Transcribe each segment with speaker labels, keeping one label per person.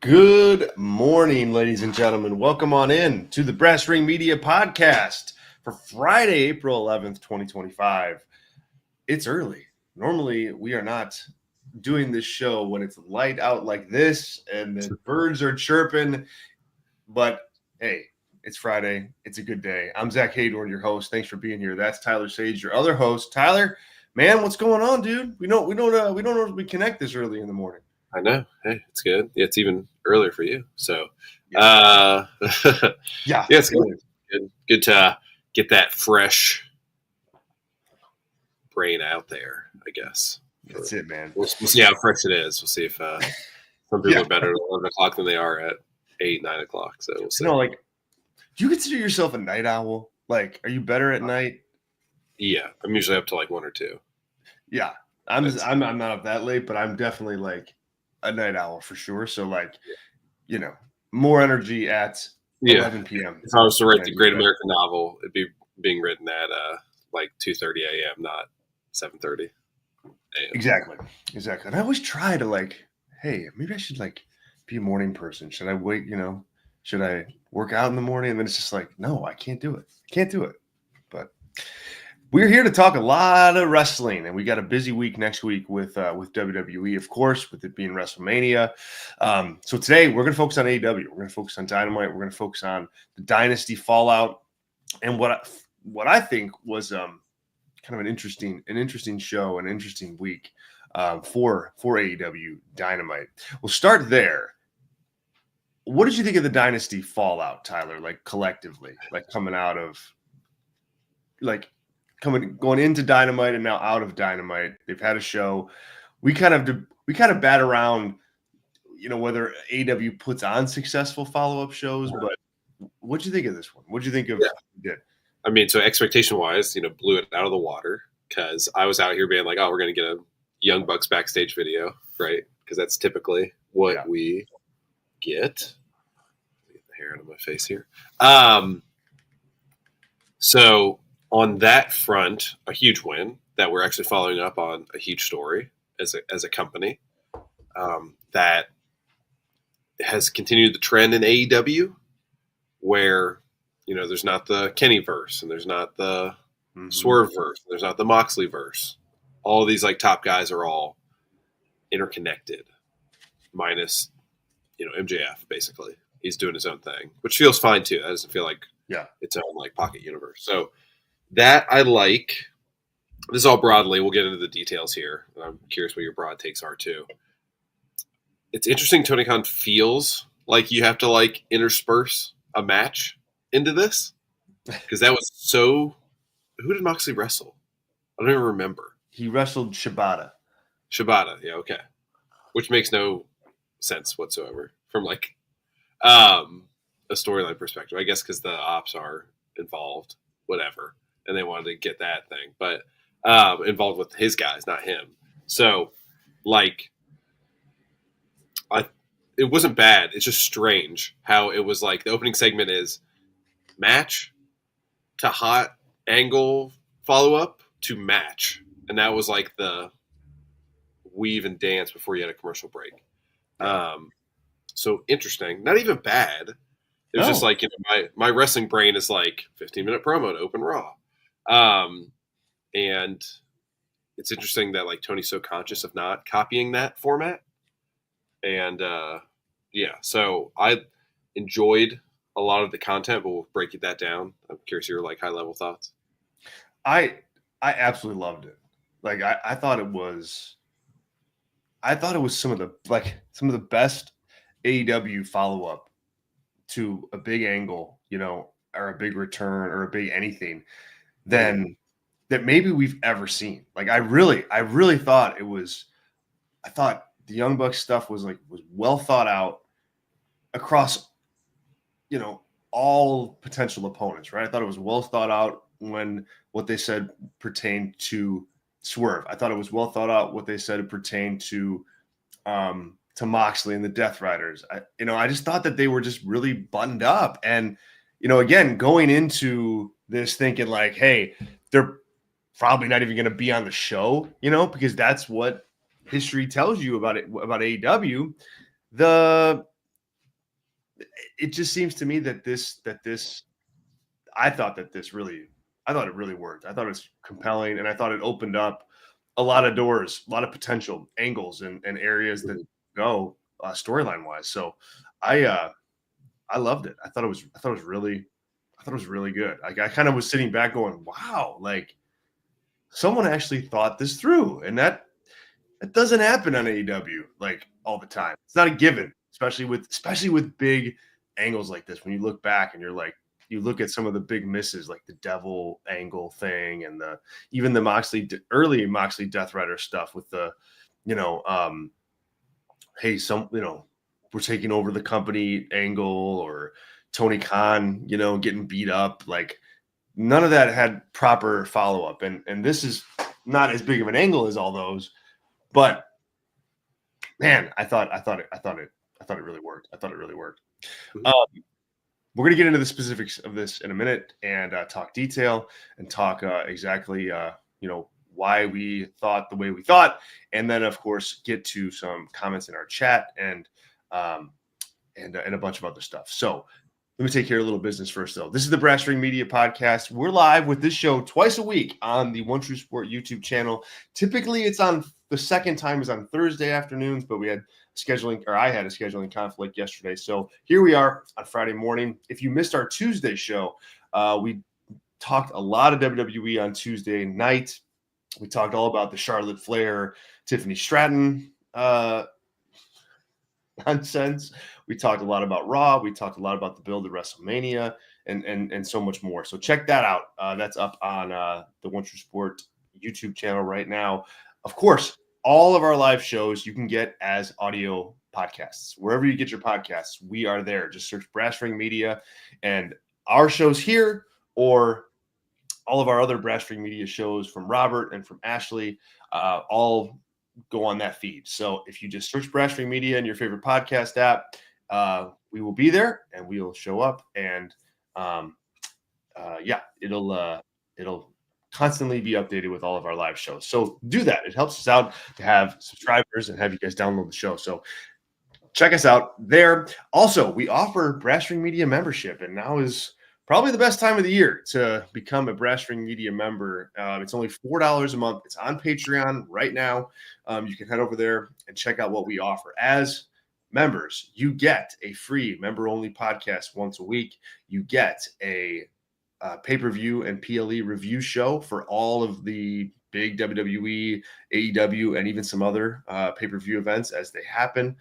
Speaker 1: Good morning, ladies and gentlemen. Welcome on in to the Brass Ring Media Podcast for Friday, April 11th, 2025. It's early. Normally, we are not doing this show when it's light out like this and the birds are chirping. But hey, it's Friday. It's a good day. I'm Zach Haydorn, your host. Thanks for being here. That's Tyler Sage, your other host. Tyler, man, what's going on, dude? We don't normally connect this early in the morning.
Speaker 2: I know. Hey, it's good. Yeah, it's even earlier for you. So,
Speaker 1: yeah,
Speaker 2: it's good. Good to get that fresh brain out there, I guess.
Speaker 1: That's it, man.
Speaker 2: We'll see how fresh it is. We'll see if some people are better at 11 o'clock than they are at 8, 9 o'clock. So we'll see.
Speaker 1: Do you consider yourself a night owl? Like, are you better at night?
Speaker 2: Yeah, I'm usually up to like 1 or 2.
Speaker 1: Yeah, I'm not up that late, but I'm definitely like a night owl for sure. So more energy at 11 p.m.
Speaker 2: If I was to write the Great American Novel, it'd be being written at like 2:30 a.m., not 7:30 a.m.
Speaker 1: Exactly. And I always try to hey, maybe I should be a morning person. Should I wait? Should I work out in the morning? And then it's just no, I can't do it. But we're here to talk a lot of wrestling, and we got a busy week next week with WWE, of course, with it being WrestleMania. So today we're going to focus on AEW. We're going to focus on Dynamite. We're going to focus on the Dynasty fallout, and what I think was kind of an interesting show, an interesting week for AEW Dynamite. We'll start there. What did you think of the Dynasty fallout, Tyler? Collectively, coming out of going into Dynamite and now out of Dynamite. They've had a show. We kind of bat around, whether AEW puts on successful follow-up shows, but what'd you think of this one? What'd you think of what you did?
Speaker 2: I mean, so expectation-wise, blew it out of the water because I was out here being like, oh, we're going to get a Young Bucks backstage video, right? Because that's typically what we get. Get the hair out of my face here. So on that front, a huge win that we're actually following up on a huge story as a company that has continued the trend in AEW where, there's not the Kenny verse and there's not the Swerve verse, there's not the Moxley verse. All of these top guys are all interconnected, minus, MJF basically. He's doing his own thing, which feels fine too. That doesn't feel like its own pocket universe. So that I like. This is all broadly. We'll get into the details here. I'm curious what your broad takes are too. It's interesting. Tony Khan feels like you have to intersperse a match into this because that was so. Who did Moxley wrestle? I don't even remember.
Speaker 1: He wrestled Shibata.
Speaker 2: Yeah, okay. Which makes no sense whatsoever from a storyline perspective. I guess because the ops are involved, whatever. And they wanted to get that thing, but involved with his guys, not him. So, it wasn't bad. It's just strange how it was the opening segment is match to hot angle follow up to match, and that was the weave and dance before you had a commercial break. So interesting. Not even bad. It was just my wrestling brain is 15-minute promo to open Raw. And it's interesting that Tony's so conscious of not copying that format. And so I enjoyed a lot of the content, but we'll break that down. I'm curious your like high level thoughts.
Speaker 1: I absolutely loved it. Like I thought it was some of the best AEW follow up to a big angle, or a big return or a big anything than that maybe we've ever seen. Like I really thought it was. I thought the Young Bucks stuff was well thought out across, all potential opponents, right? I thought it was well thought out when what they said pertained to Swerve. I thought it was well thought out what they said pertained to Moxley and the Death Riders. I just thought that they were just really buttoned up. And, again, going into this thinking like, hey, they're probably not even going to be on the show, because that's what history tells you about AEW. It just seems to me that I thought it really worked. I thought it was compelling, and I thought it opened up a lot of doors, a lot of potential angles and areas that go storyline wise. So I loved it. I thought it was really good. Like I kind of was sitting back going, wow, like someone actually thought this through, and that doesn't happen on AEW like all the time. It's not a given, especially with big angles like this. When you look back and you look at some of the big misses, like the devil angle thing, and even the early Moxley Death Rider stuff with the, hey, we're taking over the company angle, or Tony Khan, getting beat up. Like none of that had proper follow up, and this is not as big of an angle as all those. But man, I thought it really worked. I thought it really worked. We're going to get into the specifics of this in a minute and talk detail and talk exactly, why we thought the way we thought, and then of course get to some comments in our chat and a bunch of other stuff. So let me take care of a little business first, though. This is the Brass Ring Media Podcast. We're live with this show twice a week on the One True Sport YouTube channel. Typically, it's on the second time is on Thursday afternoons, but I had a scheduling conflict yesterday. So here we are on Friday morning. If you missed our Tuesday show, we talked a lot of WWE on Tuesday night. We talked all about the Charlotte Flair, Tiffany Stratton nonsense. We talked a lot about Raw. We talked a lot about the build to WrestleMania and so much more. So check that out. That's up on the One True Sport YouTube channel right now. Of course, all of our live shows you can get as audio podcasts. Wherever you get your podcasts, we are there. Just search Brass Ring Media, and our shows here, or all of our other Brass Ring Media shows from Robert and from Ashley, all go on that feed. So if you just search Brass Ring Media in your favorite podcast app, we will be there and we'll show up, and it'll constantly be updated with all of our live shows. So do that. It helps us out to have subscribers and have you guys download the show. So check us out there. Also, we offer Brass Ring Media membership, and now is probably the best time of the year to become a Brass Ring Media member. It's only $4 a month. It's on Patreon right now. You can head over there and check out what we offer. As members, you get a free member-only podcast once a week. You get a pay-per-view and PLE review show for all of the big WWE, AEW, and even some other pay-per-view events as they happen.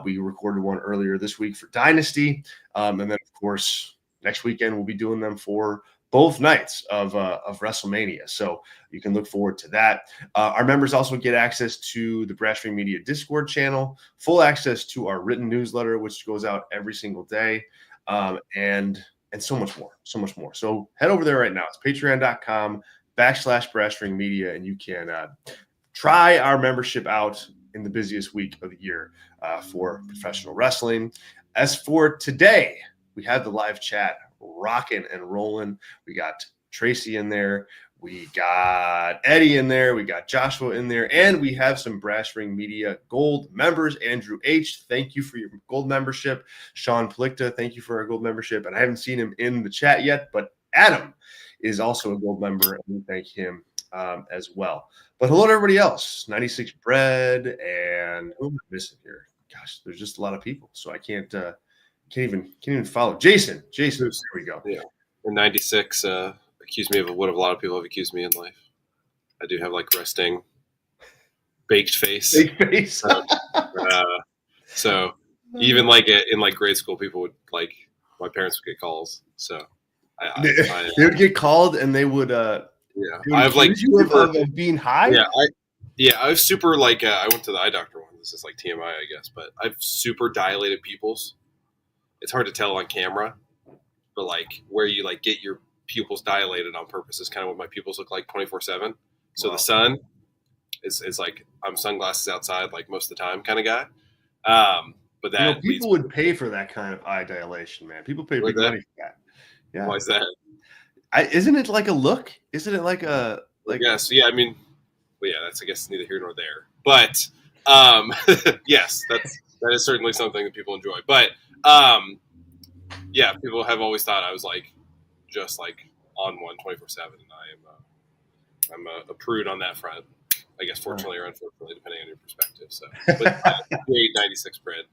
Speaker 1: We recorded one earlier this week for Dynasty. And then, of course, next weekend we'll be doing them for both nights of WrestleMania. So you can look forward to that. Our members also get access to the Brass Ring Media Discord channel, full access to our written newsletter, which goes out every single day, and so much more, So head over there right now. It's patreon.com/Brass Ring Media, and you can try our membership out in the busiest week of the year for professional wrestling. As for today, we have the live chat rocking and rolling. We got Tracy in there. We got Eddie in there. We got Joshua in there. And we have some Brass Ring Media Gold members. Andrew H., thank you for your gold membership. Sean Plicta, thank you for our gold membership. And I haven't seen him in the chat yet, but Adam is also a gold member, and we thank him as well. But hello to everybody else. 96 Bread, and who am I missing here? Gosh, there's just a lot of people, so I can't Can't even follow. Jason, there we go.
Speaker 2: Yeah. In 96, accused me of what a lot of people have accused me in life. I do have like resting baked face.
Speaker 1: Big face.
Speaker 2: So even like in like grade school, people would like, my parents would get calls. So
Speaker 1: they would get called and they would
Speaker 2: yeah.
Speaker 1: they would
Speaker 2: I have like
Speaker 1: accuse you of being high.
Speaker 2: Yeah, I have super like I went to the eye doctor one. This is like TMI, I guess, but I have super dilated pupils. It's hard to tell on camera, but like where you like get your pupils dilated on purpose is kind of what my pupils look like 24/7. So the sun is like I'm sunglasses outside like most of the time kind of guy. But that
Speaker 1: people would pay for that kind of eye dilation, man. People pay big money for that. Yeah.
Speaker 2: Why is that?
Speaker 1: Isn't it like a look? Isn't it like a like?
Speaker 2: Yes. Yeah. I mean, well, yeah. That's I guess neither here nor there. But yes, that is certainly something that people enjoy. But yeah, people have always thought I was like just like on one 24/7, and I'm a prude on that front. I guess fortunately or unfortunately, depending on your perspective. So, but 96 Brad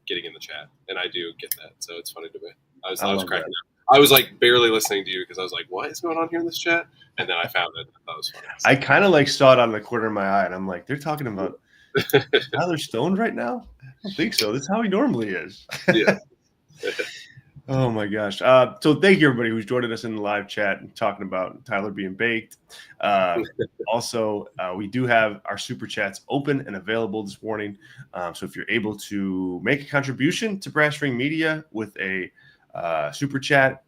Speaker 2: getting in the chat, and I do get that, so it's funny to me. I was cracking up. I was like barely listening to you because I was like, "What is going on here in this chat?" And then I found it. That was funny.
Speaker 1: I kind of like saw it on the corner of my eye, and I'm like, "They're talking about Tyler Stone right now? I don't think so. This is how he normally is."
Speaker 2: Yeah.
Speaker 1: Oh my gosh. So thank you everybody who's joining us in the live chat and talking about Tyler being baked. Also, we do have our super chats open and available this morning. So if you're able to make a contribution to Brass Ring Media with a super chat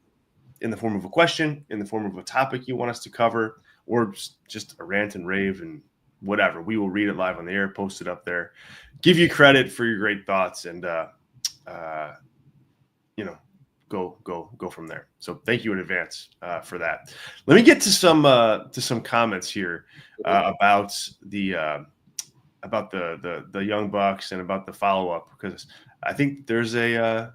Speaker 1: in the form of a question, in the form of a topic you want us to cover, or just a rant and rave and whatever, we will read it live on the air, post it up there, give you credit for your great thoughts, and go from there. So thank you in advance for that. Let me get to some comments here about the Young Bucks and about the follow up, because I think there's a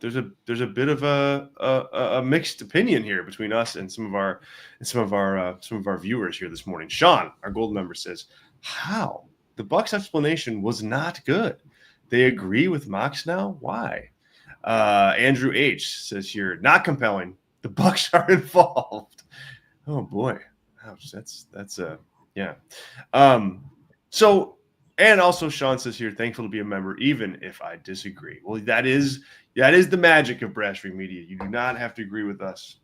Speaker 1: bit of a mixed opinion here between us and some of our viewers here this morning. Sean, our gold member, says, "How the Bucks explanation was not good. They agree with Mox now. Why?" Andrew H says here, "Not compelling. The Bucks are involved." Oh boy, ouch. That's yeah. So, and also Sean says here, "Thankful to be a member, even if I disagree." Well, that is the magic of Brass Ring Media. You do not have to agree with us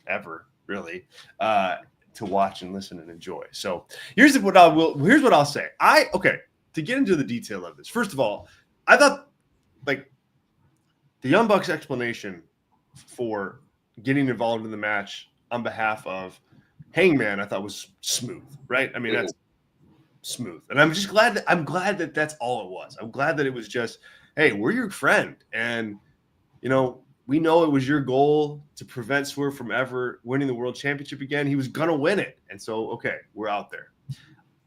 Speaker 1: ever, really, to watch and listen and enjoy. So here's what I'll say. To get into the detail of this. First of all, I thought like the Young Bucks explanation for getting involved in the match on behalf of Hangman, I thought was smooth, right? I mean, that's smooth. And I'm just glad that that's all it was. I'm glad that it was just, hey, we're your friend. And, we know it was your goal to prevent Swerve from ever winning the world championship again. He was going to win it. And so, okay, we're out there.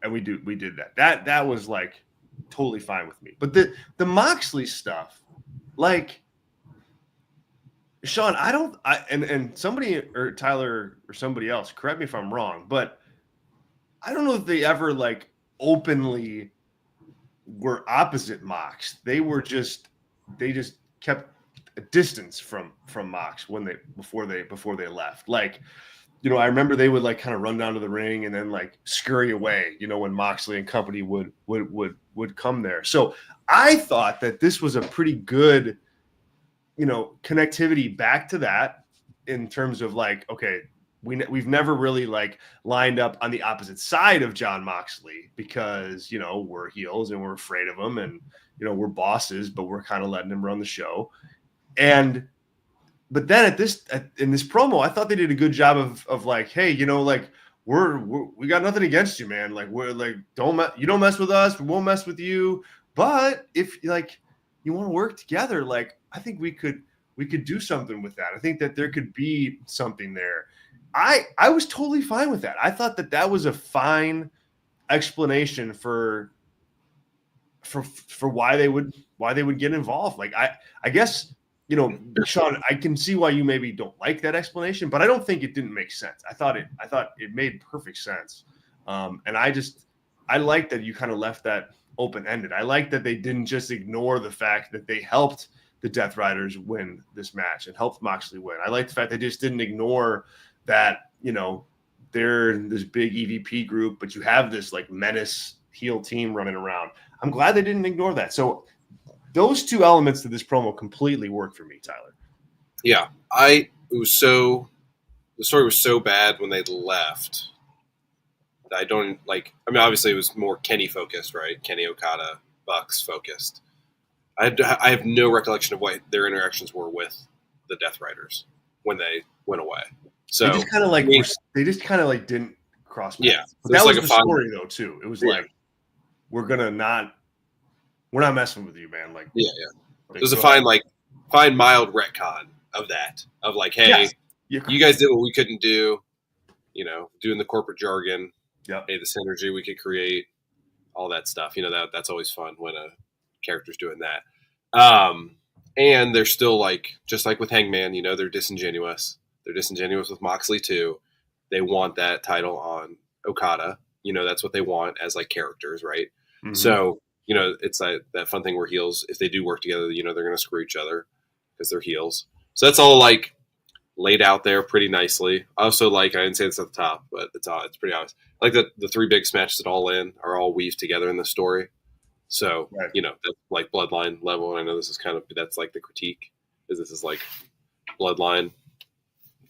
Speaker 1: And we did that. That was like totally fine with me. But the Moxley stuff, like, Sean, and somebody or Tyler or somebody else, correct me if I'm wrong, but I don't know if they ever like openly were opposite Mox. They just kept a distance from Mox before they left. Like, I remember they would like kind of run down to the ring and then like scurry away, when Moxley and company would come there. So I thought that this was a pretty good connectivity back to that in terms of like, okay, we've never really like lined up on the opposite side of John Moxley because, we're heels and we're afraid of him and, we're bosses, but we're kind of letting him run the show. But then in this promo, I thought they did a good job of like, hey, like we got nothing against you, man. Like we're like, you don't mess with us. We won't mess with you. But if like you want to work together, like I think we could do something with that. I think that there could be something there. I was totally fine with that. I thought that was a fine explanation for why they would get involved. Like I guess, Sean, I can see why you maybe don't like that explanation, but I don't think it didn't make sense. I thought it made perfect sense. And I like that you kind of left that open-ended. I like that they didn't just ignore the fact that they helped the Death Riders win this match and helped Moxley win. I like the fact they just didn't ignore that, they're this big EVP group, but you have this like menace heel team running around. I'm glad they didn't ignore that. So those two elements to this promo completely worked for me, Tyler.
Speaker 2: Yeah, the story was so bad when they left. I don't like. I mean, obviously it was more Kenny focused, right? Kenny Okada, Bucks focused. I have no recollection of what their interactions were with the Death Riders when they went away. So
Speaker 1: they just kind of like didn't cross paths.
Speaker 2: Yeah,
Speaker 1: but that was the story though too. It was like we're not messing with you, man. Like
Speaker 2: there's a fine mild retcon of that of like, hey, you guys did what we couldn't do. Doing the corporate jargon.
Speaker 1: Yep.
Speaker 2: Hey, the synergy we could create, all that stuff. That's always fun when a character's doing that. And they're still like, just like with Hangman, they're disingenuous. They're disingenuous with Moxley too. They want that title on Okada. That's what they want as like characters, right? Mm-hmm. So, it's like that fun thing where heels, if they do work together, they're going to screw each other because they're heels. So that's all like laid out there pretty nicely. Also, like, I didn't say this at the top, but it's pretty obvious. I like that the three big matches at All In are all weaved together in the story. So, that's like Bloodline level. And I know this is that's like the critique, is this is like Bloodline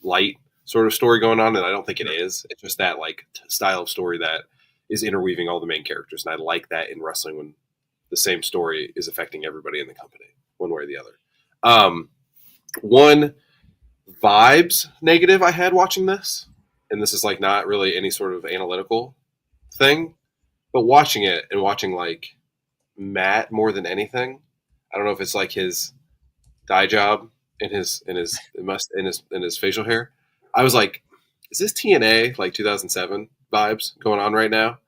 Speaker 2: light sort of story going on. And I don't think it is. It's just that like style of story that is interweaving all the main characters. And I like that in wrestling when the same story is affecting everybody in the company one way or the other. One vibes negative I had watching this, and this is like not really any sort of analytical thing, but watching it and watching like Matt more than anything. I don't know if it's like his dye job in his facial hair. I was like, is this TNA like 2007 vibes going on right now?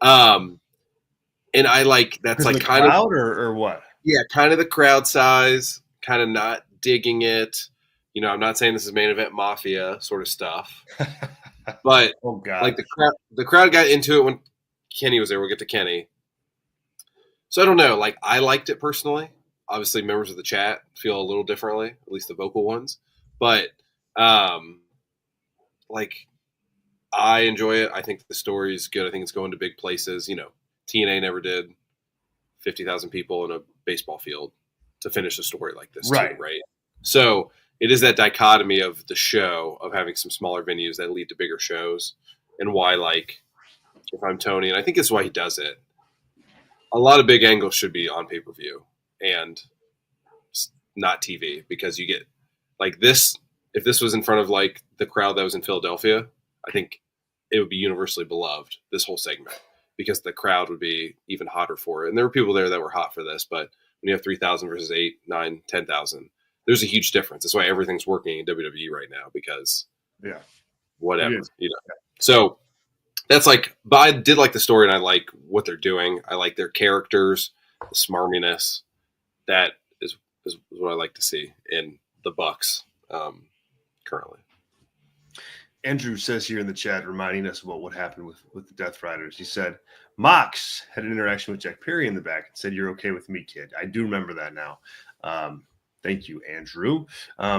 Speaker 2: And I like that's like kind of
Speaker 1: crowd or what?
Speaker 2: Yeah, kind of the crowd size, kind of not digging it. I'm not saying this is main event mafia sort of stuff, but like the crowd got into it when Kenny was there. We'll get to Kenny. So I don't know. Like I liked it personally. Obviously, members of the chat feel a little differently, at least the vocal ones. But like I enjoy it. I think the story is good. I think it's going to big places. TNA never did 50,000 people in a baseball field to finish a story like this,
Speaker 1: right?
Speaker 2: Too, right. So it is that dichotomy of the show of having some smaller venues that lead to bigger shows, and why, like, if I'm Tony, and I think it's why he does it, a lot of big angles should be on pay-per-view and not TV, because you get like this. If this was in front of like the crowd that was in Philadelphia, I think it would be universally beloved, this whole segment, because the crowd would be even hotter for it. And there were people there that were hot for this, but when you have 3,000 versus 8, 9, 10,000, there's a huge difference. That's why everything's working in WWE right now, because whatever, So that's like, but I did like the story and I like what they're doing. I like their characters, the smarminess. That is what I like to see in the Bucks currently.
Speaker 1: Andrew says here in the chat, reminding us about what happened with the Death Riders. He said, Mox had an interaction with Jack Perry in the back and said, "You're okay with me, kid." I do remember that now. Thank you, Andrew.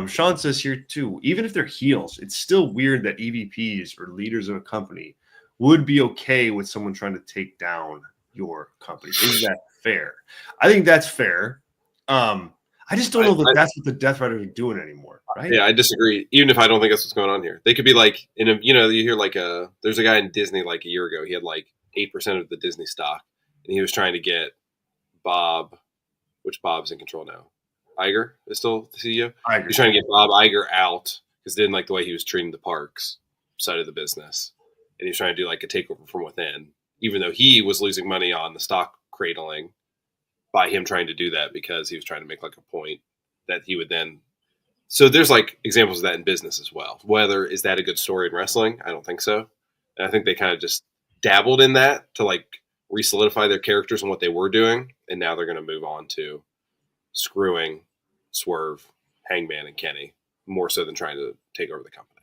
Speaker 1: Sean says here too, even if they're heels, it's still weird that EVPs or leaders of a company would be okay with someone trying to take down your company. Is that fair? I think that's fair. I just don't know that that's what the Death Riders are doing anymore, right?
Speaker 2: Yeah, I disagree. Even if I don't think that's what's going on here, they could be like you hear like there's a guy in Disney like a year ago. He had like 8% of the Disney stock, and he was trying to get Bob. Which Bob's in control now? Iger is still the CEO. He's trying to get Bob Iger out because they didn't like the way he was treating the parks side of the business, and he was trying to do like a takeover from within, even though he was losing money on the stock cradling by him trying to do that, because he was trying to make like a point that he would then. So there's like examples of that in business as well. Whether is that a good story in wrestling? I don't think so. And I think they kind of just dabbled in that to like re-solidify their characters and what they were doing, and now they're going to move on to screwing Swerve, Hangman, and Kenny more so than trying to take over the company.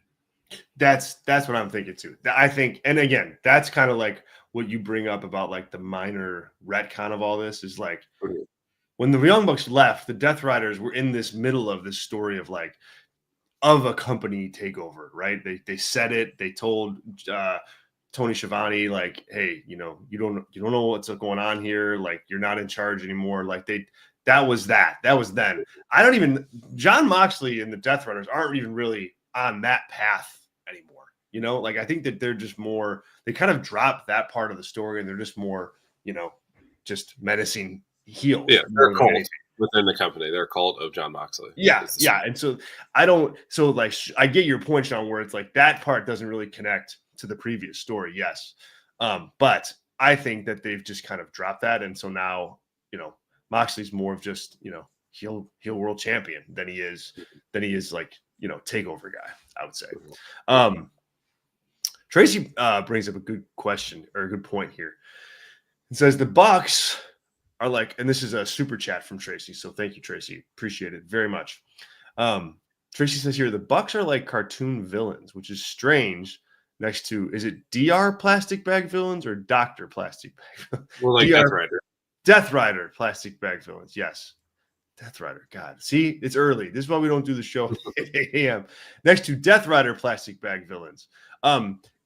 Speaker 1: That's what I'm thinking too. I think, and again, that's kind of like what you bring up about like the minor retcon of all this is like, when the Young Bucks left, the Death Riders were in this middle of this story of like of a company takeover, right? They said it. They told Tony Schiavone like, hey, you don't know what's going on here. Like you're not in charge anymore. Like that was then. I don't even John Moxley and the Death Riders aren't even really on that path anymore. Like I think that they're just more. They kind of dropped that part of the story, and they're just more, just menacing heels.
Speaker 2: Yeah, they're a cult within the company. They're a cult of John Moxley.
Speaker 1: Yeah. And so I get your point, Sean, where it's like that part doesn't really connect to the previous story. Yes. But I think that they've just kind of dropped that. And so now, Moxley's more of just, heel world champion than he is like, takeover guy, I would say. Tracy brings up a good question or a good point here. It says the Bucks are like, and this is a super chat from Tracy. So thank you, Tracy. Appreciate it very much. Tracy says here, the Bucks are like cartoon villains, which is strange. Next to, is it DR plastic bag villains or Dr. plastic bag?
Speaker 2: Well, like Death Rider.
Speaker 1: Death Rider plastic bag villains. Yes. Death Rider. God, see, it's early. This is why we don't do the show at 8 a.m. Next to Death Rider plastic bag villains.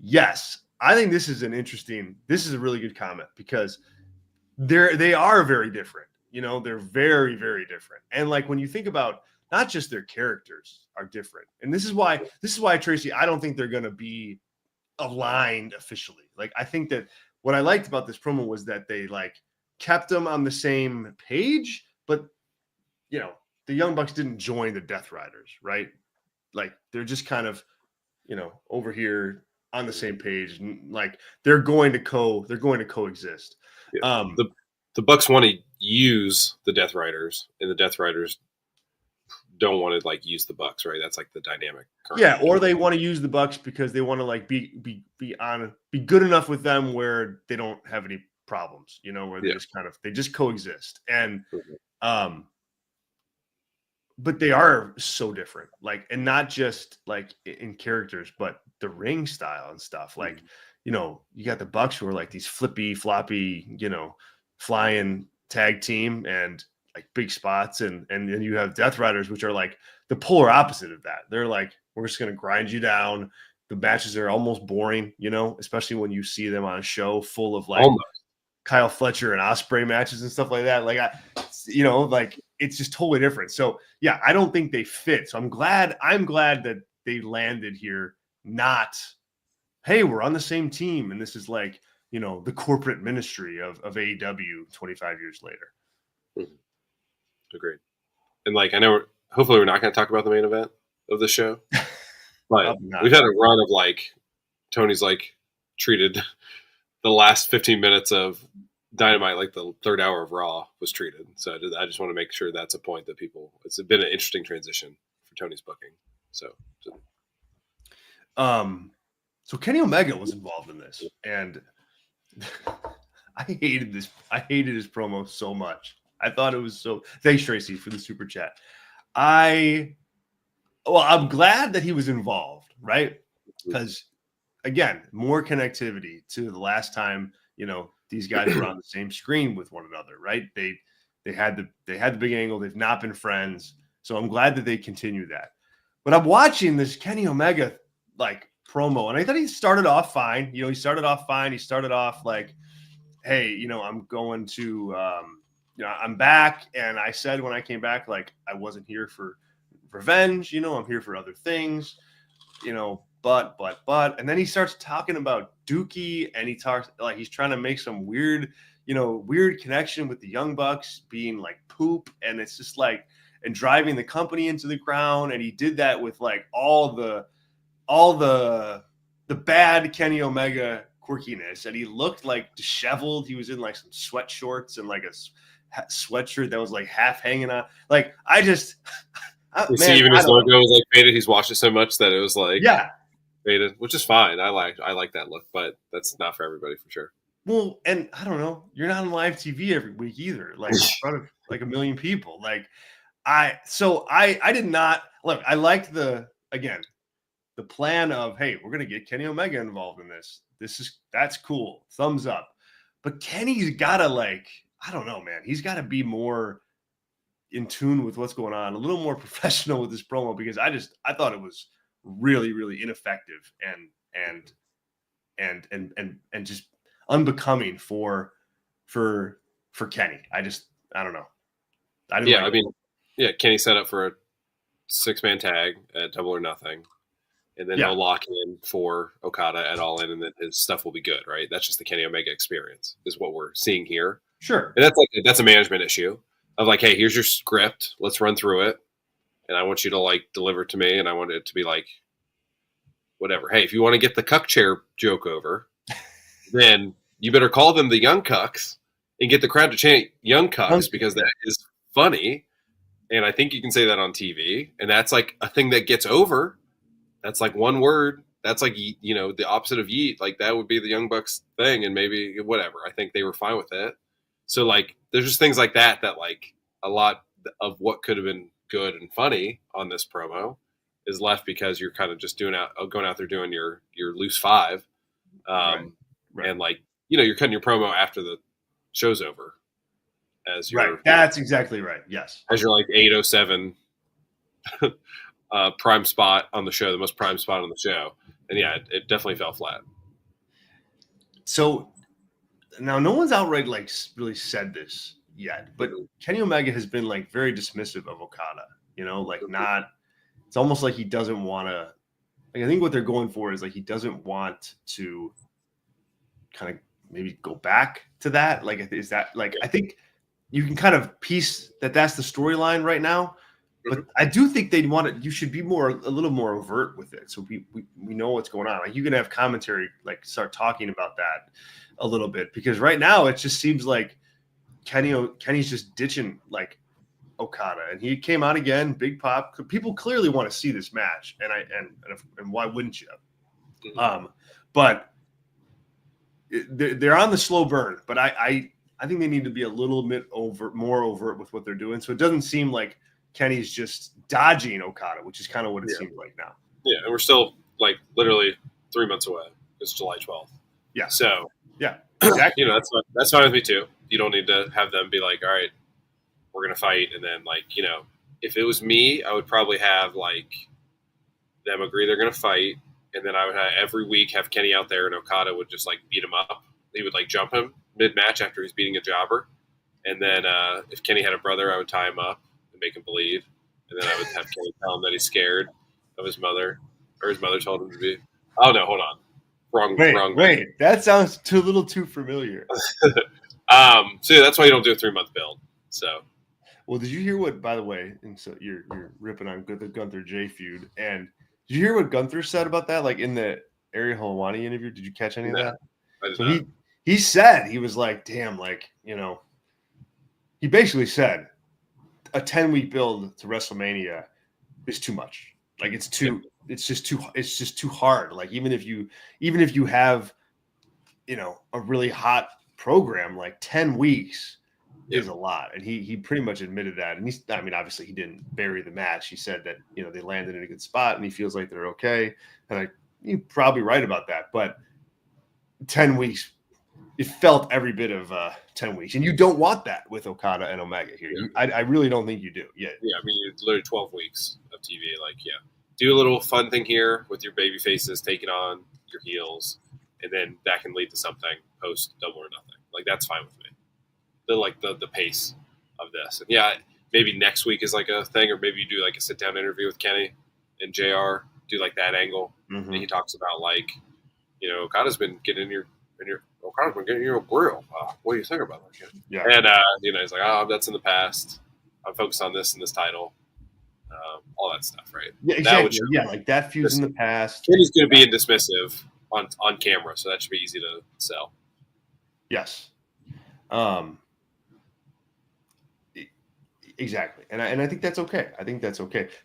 Speaker 1: Yes, I think this is a really good comment because they are very different. They're very, very different. And like when you think about not just their characters are different. And this is why, Tracy, I don't think they're going to be aligned officially. Like, I think that what I liked about this promo was that they like kept them on the same page, but the Young Bucks didn't join the Death Riders, right? Like they're just kind of, over here on the same page, and like they're going to coexist.
Speaker 2: Yeah. The Bucks want to use the Death Riders, and the Death Riders don't want to like use the Bucks, right? That's like the dynamic.
Speaker 1: Yeah, or they want to use the Bucks because they want to like be good enough with them where they don't have any problems, where they just coexist. And but they are so different, like, and not just like in characters, but the ring style and stuff. Like, you got the Bucks who are like these flippy, floppy, flying tag team and like big spots, and then you have Death Riders, which are like the polar opposite of that. They're like, we're just gonna grind you down. The matches are almost boring, especially when you see them on a show full of like Kyle Fletcher and Ospreay matches and stuff like that. Like like it's just totally different. So yeah, I don't think they fit. So I'm glad that they landed here. Not, hey, we're on the same team, and this is like the corporate ministry of AEW 25 years later.
Speaker 2: Agreed. And like I know, hopefully we're not going to talk about the main event of the show, but we've had a run of like Tony's like treated the last 15 minutes of Dynamite like the third hour of Raw was treated. So I just want to make sure that's a point that it's been an interesting transition for Tony's booking. So
Speaker 1: Kenny Omega was involved in this, and I hated this. I hated his promo so much. I thought it was so. Thanks, Tracy, for the super chat. I'm glad that he was involved, right? Because again, more connectivity to the last time these guys were on the same screen with one another, right? They had the big angle. They've not been friends, so I'm glad that they continue that. But I'm watching this Kenny Omega like promo, and I thought he started off fine. He started off like, hey, I'm going to, I'm back, and I said when I came back, like I wasn't here for revenge. I'm here for other things. But, and then he starts talking about Dookie, and he talks like he's trying to make some weird connection with the Young Bucks being like poop, and it's just like, and driving the company into the ground, and he did that with like all the bad Kenny Omega quirkiness, and he looked like disheveled. He was in like some sweat shorts and like a sweatshirt that was like half hanging on. Like I just,
Speaker 2: see, even his logo was like faded. He's watched it so much that it was like faded, which is fine. I like that look, but that's not for everybody for sure.
Speaker 1: Well, and I don't know, you're not on live TV every week either, like in front of like a million people. Like I did not look. I liked the plan of, hey, we're gonna get Kenny Omega involved in this. That's cool. Thumbs up. But Kenny's gotta like, I don't know, man. He's gotta be more in tune with what's going on, a little more professional with this promo, because I thought it was really, really ineffective and just unbecoming for Kenny. I don't know. I didn't
Speaker 2: Yeah,
Speaker 1: like
Speaker 2: I mean, yeah, Kenny set up for a 6-man tag at Double or Nothing, and then he'll lock in for Okada at All In, and then his stuff will be good, right? That's just the Kenny Omega experience, is what we're seeing here.
Speaker 1: Sure.
Speaker 2: And that's a management issue of like, hey, here's your script, let's run through it, and I want you to like deliver it to me, and I want it to be like whatever. Hey, if you want to get the cuck chair joke over, then you better call them the Young Cucks and get the crowd to chant Young Cucks because that is funny. And I think you can say that on TV, and that's like a thing that gets over. That's like one word. That's like, you know, the opposite of yeet. Like that would be the Young Bucks thing, and maybe whatever. I think they were fine with it. So like, there's just things like that like a lot of what could have been good and funny on this promo is left because you're kind of just going out there doing your loose five, right. And like, you know, you're cutting your promo after the show's over. As
Speaker 1: right, that's exactly right. Yes,
Speaker 2: as you're like 8:07 prime spot on the show, the most prime spot on the show, and yeah, it definitely fell flat.
Speaker 1: So now, no one's outright like really said this yet, but Kenny Omega has been like very dismissive of Okada. You know, like not. It's almost like he doesn't want to. Like I think what they're going for is like he doesn't want to kind of maybe go back to that. Like is that like I think. You can kind of piece that's the storyline right now, but I do think they'd want it. You should be a little more overt with it, so we know what's going on. Like you can have commentary, like start talking about that a little bit, because right now it just seems like Kenny's just ditching like Okada, and he came out again, big pop. People clearly want to see this match, and why wouldn't you? But they're on the slow burn, but I think they need to be a little bit more overt with what they're doing. So it doesn't seem like Kenny's just dodging Okada, which is kind of what it seems like now.
Speaker 2: Yeah, and we're still like literally 3 months away. It's July 12th.
Speaker 1: Yeah.
Speaker 2: So
Speaker 1: yeah, exactly.
Speaker 2: You know, that's fine with me too. You don't need to have them be like, all right, we're gonna fight, and then like, you know, if it was me, I would probably have like them agree they're gonna fight, and then I would every week have Kenny out there, and Okada would just like beat him up. He would like jump him mid-match after he's beating a jobber, and then if Kenny had a brother, I would tie him up and make him bleed, and then I would have Kenny tell him that he's scared of his mother, or his mother told him to be. Oh no, hold on, wrong.
Speaker 1: Wait, that sounds a little too familiar.
Speaker 2: So yeah, that's why you don't do a 3-month build. So,
Speaker 1: well, did you hear what? By the way, and so you're ripping on the Gunther J feud, and did you hear what Gunther said about that? Like in the Ariel Helwani interview, did you catch any of that?
Speaker 2: I did not.
Speaker 1: He said, he was like, damn, like, you know, he basically said a 10-week build to WrestleMania is too much. Like it's just too hard. Like even if you have, you know, a really hot program, like 10 weeks is a lot. And he pretty much admitted that. And I mean, obviously he didn't bury the match. He said that, you know, they landed in a good spot and he feels like they're okay. And you're probably right about that, but 10 weeks, it felt every bit of 10 weeks, and you don't want that with Okada and Omega here. I really don't think you do. Yeah,
Speaker 2: I mean, it's literally 12 weeks of TV. Like, do a little fun thing here with your baby faces taking on your heels, and then that can lead to something post Double or Nothing. Like that's fine with me. The pace of this, and maybe next week is like a thing, or maybe you do like a sit down interview with Kenny and JR, do like that angle, and he talks about like, you know, Okada's been getting in your Okada's been getting you a grill. What do you think about that?
Speaker 1: Yeah.
Speaker 2: And you know, he's like, oh, that's in the past. I'm focused on this and this title. All that stuff, right?
Speaker 1: Yeah, exactly. Like that feud's in the past.
Speaker 2: Kenny's going to be indismissive on camera, so that should be easy to sell.
Speaker 1: Yes. Exactly. And I think that's okay.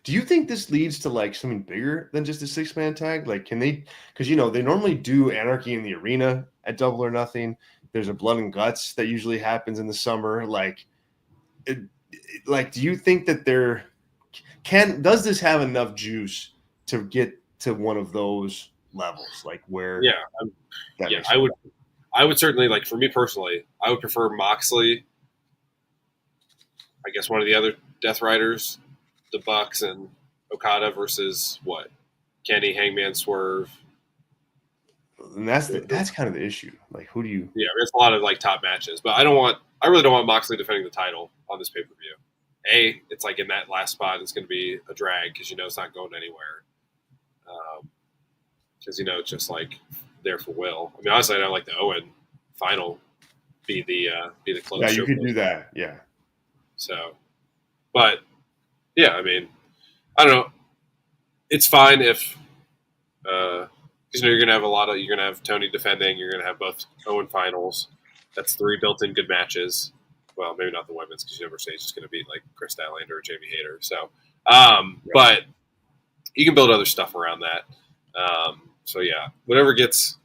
Speaker 1: Do you think this leads to like something bigger than just a 6-man tag? Like, can they, because, you know, they normally do Anarchy in the Arena at Double or Nothing. There's a Blood and Guts that usually happens in the summer. Like, do you think that does this have enough juice to get to one of those levels? Like where,
Speaker 2: I would certainly, like, for me personally, I would prefer Moxley. I guess one of the other Death Riders, the Bucks and Okada versus what? Kenny, Hangman, Swerve.
Speaker 1: And that's kind of the issue. Like, who do you?
Speaker 2: Yeah, there's a lot of like top matches, but I really don't want Moxley defending the title on this pay per view. It's like in that last spot, it's going to be a drag because it's not going anywhere. Because it's just like there for Will. I mean, honestly, I don't like the Owen final be the close.
Speaker 1: Yeah, you could do that. Yeah.
Speaker 2: So, but yeah, I mean, I don't know. It's fine if because you're gonna have Tony defending. You're gonna have both Owen finals. That's 3 built-in good matches. Well, maybe not the women's because you never say it's just gonna beat like Chris Statlander or Jamie Hayter. So, but you can build other stuff around that. So yeah, whatever gets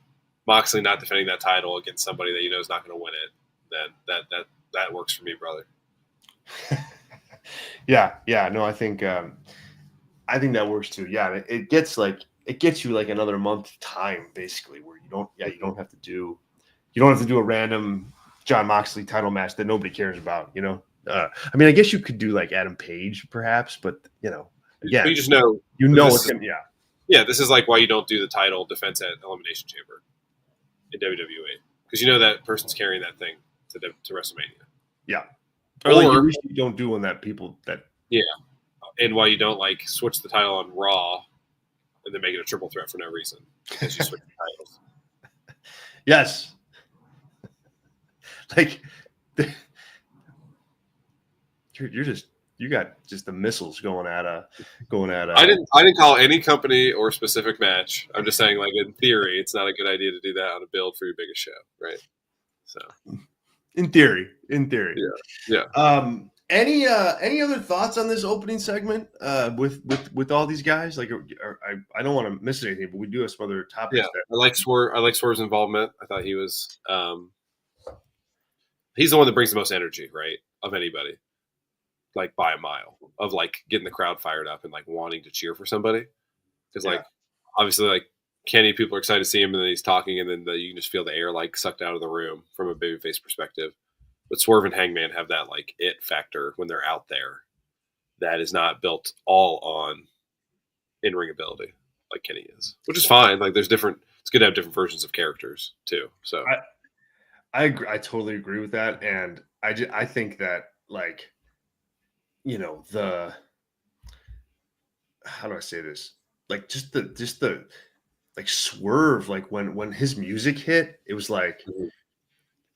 Speaker 2: Moxley not defending that title against somebody that is not going to win it, then that works for me, brother.
Speaker 1: yeah. No, I think that works too. Yeah, it gets you like another month time basically, where you don't have to do a random John Moxley title match that nobody cares about. I mean, I guess you could do like Adam Page perhaps, but again,
Speaker 2: you just know
Speaker 1: it's
Speaker 2: yeah. This is like why you don't do the title defense at Elimination Chamber in WWE, because that person's carrying that thing to WrestleMania.
Speaker 1: Yeah, or like you usually don't do on that people that
Speaker 2: and why you don't like switch the title on Raw and then make it a triple threat for no reason because you switch the titles.
Speaker 1: Yes, like you got just the missiles going at.
Speaker 2: I didn't call any company or specific match. I'm just saying, like, in theory, it's not a good idea to do that on a build for your biggest show, right? So,
Speaker 1: in theory,
Speaker 2: yeah.
Speaker 1: Any other thoughts on this opening segment with all these guys? Like, I don't want to miss anything, but we do have some other topics.
Speaker 2: Yeah, I like Swerve's involvement. I thought he was he's the one that brings the most energy, right, of anybody. Like by a mile, of like getting the crowd fired up and like wanting to cheer for somebody, because like obviously like Kenny, people are excited to see him, and then he's talking, and then you can just feel the air like sucked out of the room from a babyface perspective. But Swerve and Hangman have that like it factor when they're out there that is not built all on in-ring ability like Kenny is, which is fine. Like there's different. It's good to have different versions of characters too. So
Speaker 1: I agree. I totally agree with that, and I think that like. How do I say this? Like just the like Swerve, like when his music hit, it was like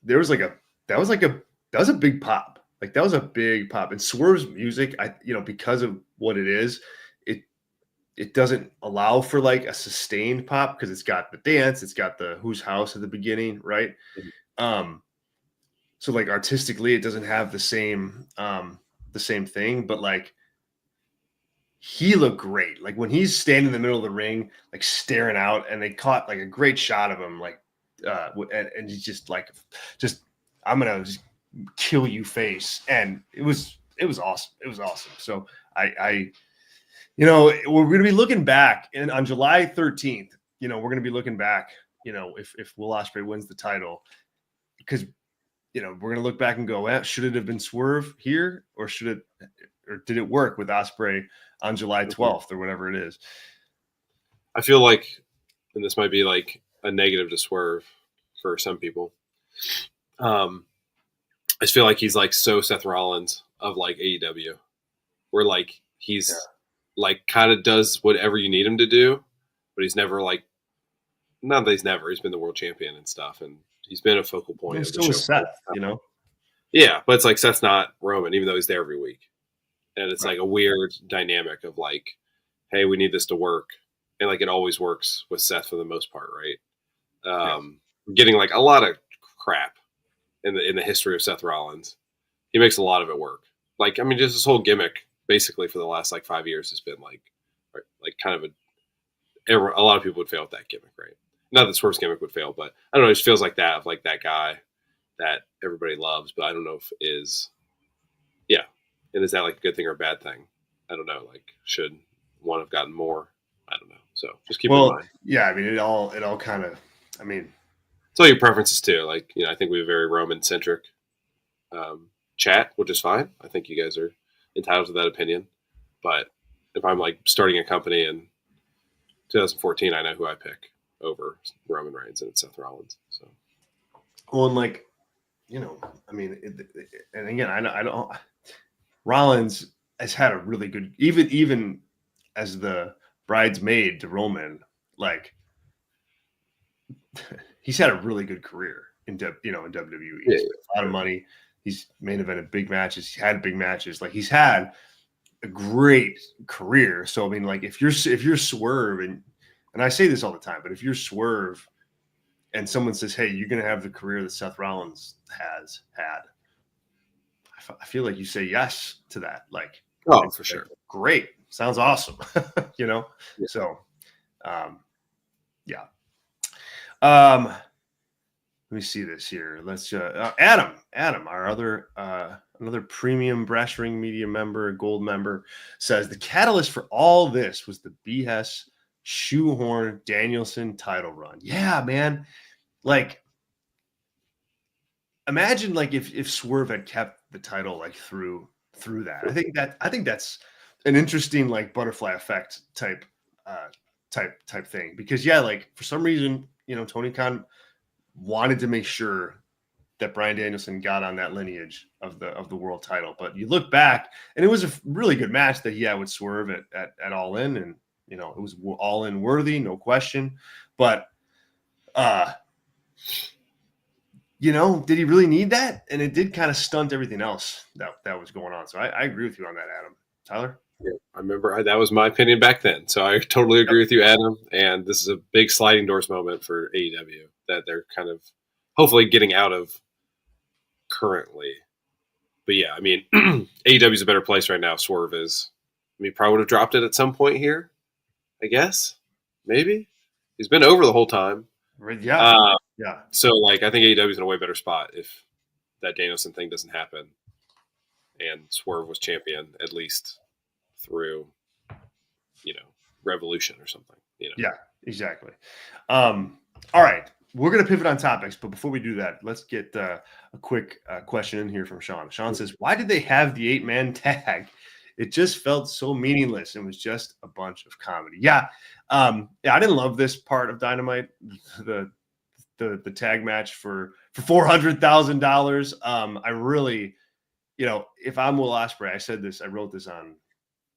Speaker 1: that was a big pop. Like that was a big pop. And Swerve's music, because of what it is, it doesn't allow for like a sustained pop because it's got the dance, it's got the Who's House at the beginning, right? So like artistically, it doesn't have the same thing, but like he looked great. Like when he's standing in the middle of the ring, like staring out, and they caught like a great shot of him, like and he's just like, I'm gonna just kill you face, and it was awesome. It was awesome. So I we're gonna be looking back, and on July 13th, we're gonna be looking back, if Will Ospreay wins the title, because we're going to look back and go, should it have been Swerve here, or did it work with Ospreay on July 12th or whatever it is?
Speaker 2: I feel like, and this might be like a negative to Swerve for some people. I just feel like he's like so Seth Rollins of like AEW, where like he's like kind of does whatever you need him to do, but he's never like, not that he's been the world champion and stuff, and he's been a focal point of the show.
Speaker 1: Seth,
Speaker 2: Yeah, but it's like Seth's not Roman, even though he's there every week. And it's like a weird dynamic of like, hey, we need this to work. And like it always works with Seth for the most part, right? Getting like a lot of crap in the history of Seth Rollins. He makes a lot of it work. Like, I mean, just this whole gimmick basically for the last like 5 years has been like kind of a lot of people would fail with that gimmick, right? Not that Swerve's gimmick would fail, but I don't know. It just feels like that, of like that guy that everybody loves, but I don't know if is that like a good thing or a bad thing? I don't know. Like, should one have gotten more? I don't know. So just keep in mind.
Speaker 1: Yeah, I mean, it all kind of. I mean,
Speaker 2: it's all your preferences too. Like, I think we have a very Roman centric chat, which is fine. I think you guys are. entitled to that opinion. But if I'm like starting a company in 2014, I know who I pick over Roman Reigns, and it's Seth Rollins. So,
Speaker 1: Well, and like, I mean, and again, I don't. Rollins has had a really good, even as the bridesmaid to Roman, like he's had a really good career in WWE. He's made a lot of money. He's main evented big matches. He's had big matches. Like he's had a great career. So I mean, like if you're Swerve, and I say this all the time, but if you're Swerve and someone says, "Hey, you're going to have the career that Seth Rollins has had," I feel like you say yes to that. Like,
Speaker 2: oh, for sure,
Speaker 1: great, sounds awesome.
Speaker 2: Yeah.
Speaker 1: So, yeah. Let me see this here. Let's Adam, our other another premium Brass Ring Media member, gold member, says the catalyst for all this was the BS shoehorn Danielson title run. Yeah, man. Like, imagine like if Swerve had kept the title like through that. I think that's an interesting like butterfly effect type thing, because like for some reason, Tony Khan wanted to make sure that Bryan Danielson got on that lineage of the world title. But you look back, and it was a really good match that he had with Swerve at All In, and it was All In worthy, no question. But did he really need that? And it did kind of stunt everything else that was going on. So I agree with you on that, Adam. Tyler?
Speaker 2: Yeah, I remember that was my opinion back then. So I totally agree with you, Adam. And this is a big sliding doors moment for AEW that they're kind of hopefully getting out of currently. But yeah, I mean, AEW is a better place right now. Swerve is. I mean, probably would have dropped it at some point here, I guess. Maybe. He's been over the whole time.
Speaker 1: Yeah. Yeah.
Speaker 2: So, like, I think AEW is in a way better spot if that Danielson thing doesn't happen and Swerve was champion at least through, Revolution or something.
Speaker 1: Yeah, exactly. All right. We're going to pivot on topics, but before we do that, let's get a quick question in here from Sean. Sean says, why did they have the 8-man tag? It just felt so meaningless and was just a bunch of comedy. Yeah. I didn't love this part of Dynamite, the tag match for $400,000. I really, if I'm Will Ospreay, I wrote this on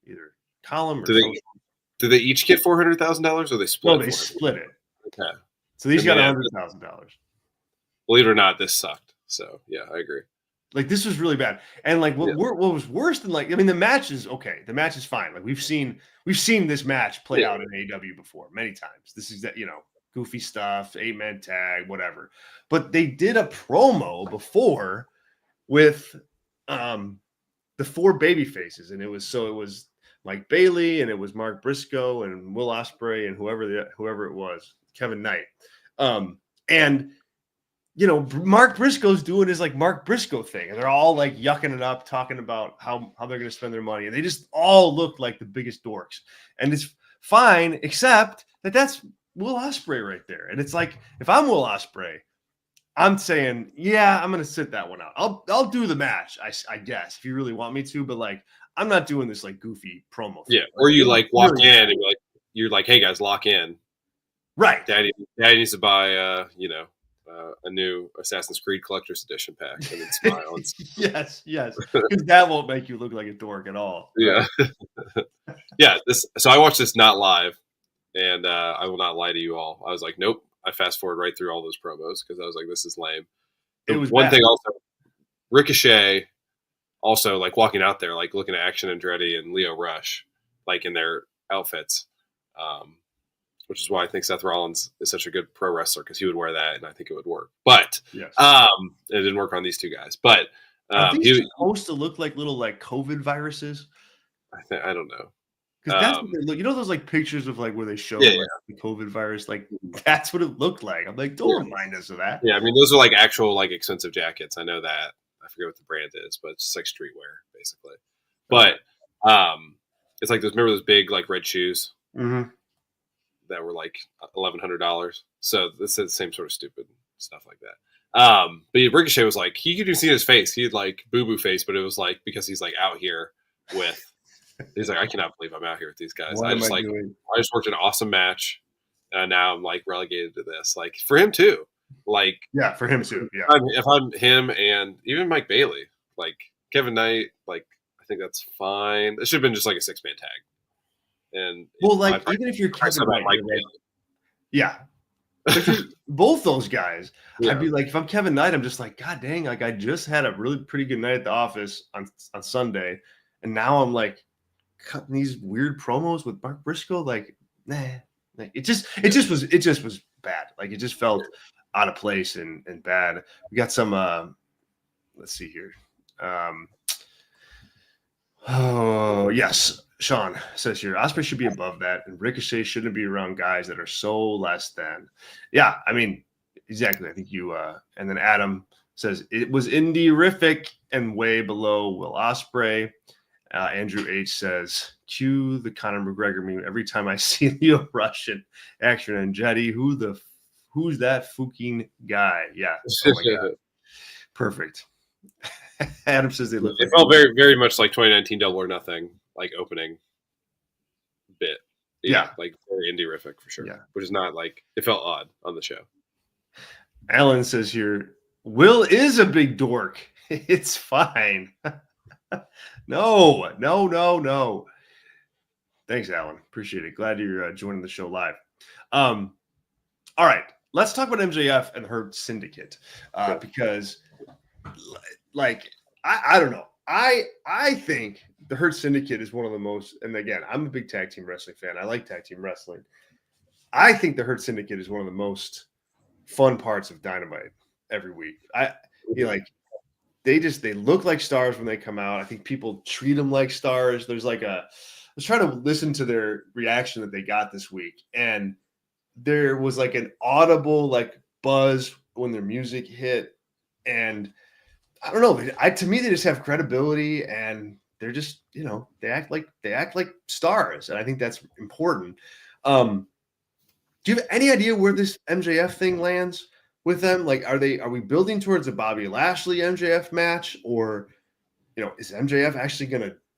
Speaker 1: either column or
Speaker 2: do they each get $400,000 or they split?
Speaker 1: No, they split it.
Speaker 2: Okay.
Speaker 1: So these got $100,000.
Speaker 2: Believe it or not, this sucked. So yeah, I agree.
Speaker 1: Like this was really bad. And like what was worse than the match is okay. The match is fine. Like we've seen this match play out in AEW before many times. This is that, goofy stuff, 8-man tag, whatever. But they did a promo before with the 4 baby faces, and it was Mike Bailey, and it was Mark Briscoe and Will Ospreay and whoever it was, Kevin Knight. And Mark Briscoe's doing his like Mark Briscoe thing, and they're all like yucking it up, talking about how they're going to spend their money, and they just all look like the biggest dorks. And it's fine, except that's Will Ospreay right there. And it's like, if I'm Will Ospreay, I'm saying, yeah, I'm going to sit that one out. I'll do the match, I guess, if you really want me to, but like, I'm not doing this like goofy promo thing.
Speaker 2: Yeah, or you like walk in and you're like, hey guys, lock in.
Speaker 1: Right.
Speaker 2: Daddy needs to buy a new Assassin's Creed Collector's Edition pack, and then smile.
Speaker 1: Yes, because that won't make you look like a dork at all.
Speaker 2: Yeah, yeah. So I watched this not live, and I will not lie to you all. I was like, nope. I fast forward right through all those promos because I was like, this is lame.
Speaker 1: It was
Speaker 2: one
Speaker 1: bad.
Speaker 2: thing also. Ricochet, also like walking out there, like looking at Action Andretti and Leo Rush, like in their outfits. Which is why I think Seth Rollins is such a good pro wrestler, because he would wear that and I think it would work. But
Speaker 1: yes.
Speaker 2: It didn't work on these two guys. But
Speaker 1: he was supposed to look like little like COVID viruses.
Speaker 2: I don't know.
Speaker 1: Because that's what they look. Those like pictures of like where they show the COVID virus. Like that's what it looked like. I'm like, don't remind us of that.
Speaker 2: Yeah, I mean those are like actual like expensive jackets. I know that. I forget what the brand is, but it's just like streetwear basically. But it's like remember those big like red shoes.
Speaker 1: Mm-hmm.
Speaker 2: That were like $1,100. So it's the same sort of stupid stuff like that. But Ricochet was like, he could even see his face. He had like boo-boo face, but it was like because he's like out here with. He's like, I cannot believe I'm out here with these guys.
Speaker 1: What am I doing?
Speaker 2: I just worked an awesome match, and now I'm like relegated to this. Like for him too. Like
Speaker 1: Yeah, for him too. Yeah.
Speaker 2: if I'm him and even Mike Bailey, like Kevin Knight, like I think that's fine. It should have been just like a 6-man tag. And
Speaker 1: well, like even if you're Kevin Knight,
Speaker 2: Mike
Speaker 1: like, yeah. If you're both those guys,
Speaker 2: yeah.
Speaker 1: I'd be like, if I'm Kevin Knight, I'm just like, God dang, like I just had a really pretty good night at the office on Sunday, and now I'm like cutting these weird promos with Mark Briscoe. Like, nah, like it just was bad. Like it just felt out of place and bad. We got some. Let's see here. Oh yes, Sean says here, Osprey should be above that, and Ricochet shouldn't be around guys that are so less than. Yeah, I mean, exactly. I think you. And then Adam says it was indie-rific and way below Will Ospreay. Andrew H says, cue the Conor McGregor meme every time I see Leo Rush in action and Jetty. Who's that fucking guy? Yeah. Oh my God. Perfect. Adam says they look.
Speaker 2: It felt very, very much like 2019 Double or Nothing, like opening bit.
Speaker 1: Yeah.
Speaker 2: Like very indie-rific for sure.
Speaker 1: Yeah.
Speaker 2: Which is not like it felt odd on the show.
Speaker 1: Alan says here, Will is a big dork. It's fine. No. Thanks, Alan. Appreciate it. Glad you're joining the show live. All right. Let's talk about MJF and Hurt Syndicate because, like, I don't know. I think the Hurt Syndicate is one of the most, and again, I'm a big tag team wrestling fan. I like tag team wrestling. I think the Hurt Syndicate is one of the most fun parts of Dynamite every week. They look like stars when they come out. I think people treat them like stars. There's like I was trying to listen to their reaction that they got this week, and there was like an audible like buzz when their music hit, and I don't know. To me, they just have credibility, and they're just they act like stars, and I think that's important. Do you have any idea where this MJF thing lands with them? Like, are we building towards a Bobby Lashley MJF match, or is MJF actually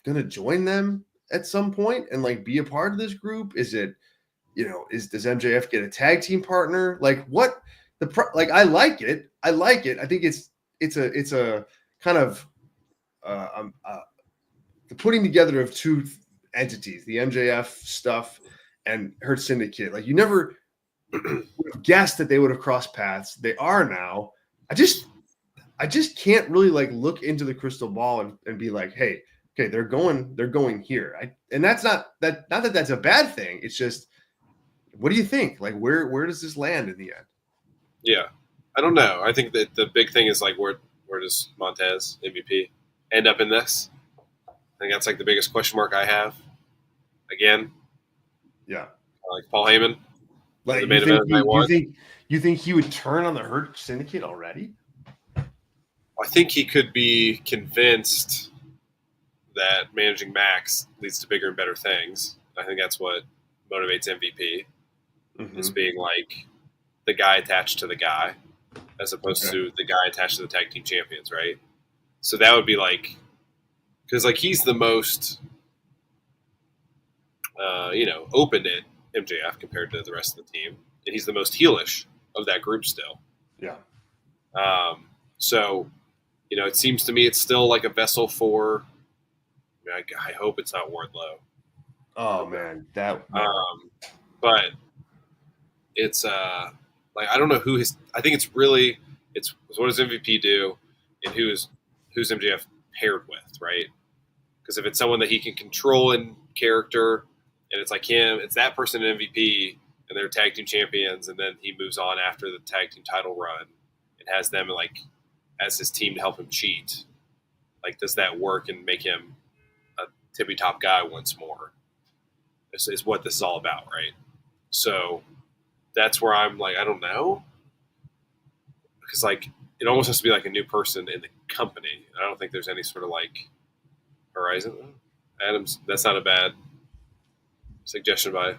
Speaker 1: gonna join them at some point and like be a part of this group? Is it does MJF get a tag team partner? Like what I like it. I think it's a kind of the putting together of two entities, the MJF stuff and Hurt Syndicate. Like you never would have guessed that they would have crossed paths. They are now. I just can't really like look into the crystal ball and be like, hey, okay, they're going here. And that's not that that's a bad thing. It's just, what do you think? Like where does this land in the end?
Speaker 2: Yeah. I don't know. I think that the big thing is like where does Montez MVP end up in this? I think that's like the biggest question mark I have. Again.
Speaker 1: Yeah.
Speaker 2: Like Paul Heyman.
Speaker 1: Like you think he would turn on the Hurt Syndicate already?
Speaker 2: I think he could be convinced that managing Max leads to bigger and better things. I think that's what motivates MVP. Mm-hmm. Is being like the guy attached to the guy as opposed to the guy attached to the tag team champions, right? So that would be like, because like he's the most, open at MJF compared to the rest of the team, and he's the most heelish of that group still.
Speaker 1: Yeah.
Speaker 2: So, it seems to me it's still like a vessel for. I hope it's not Wardlow.
Speaker 1: Oh man, that.
Speaker 2: But it's like I don't know who his. I think it's what does MVP do, and who's MJF paired with, right? Because if it's someone that he can control in character, and it's like him, it's that person in MVP, and they're tag team champions, and then he moves on after the tag team title run, and has them like as his team to help him cheat. Like, does that work and make him a tippy top guy once more? This is what this is all about, right? So that's where I'm like, I don't know, because like it almost has to be like a new person in the company. I don't think there's any sort of like horizon. Adams, that's not a bad suggestion by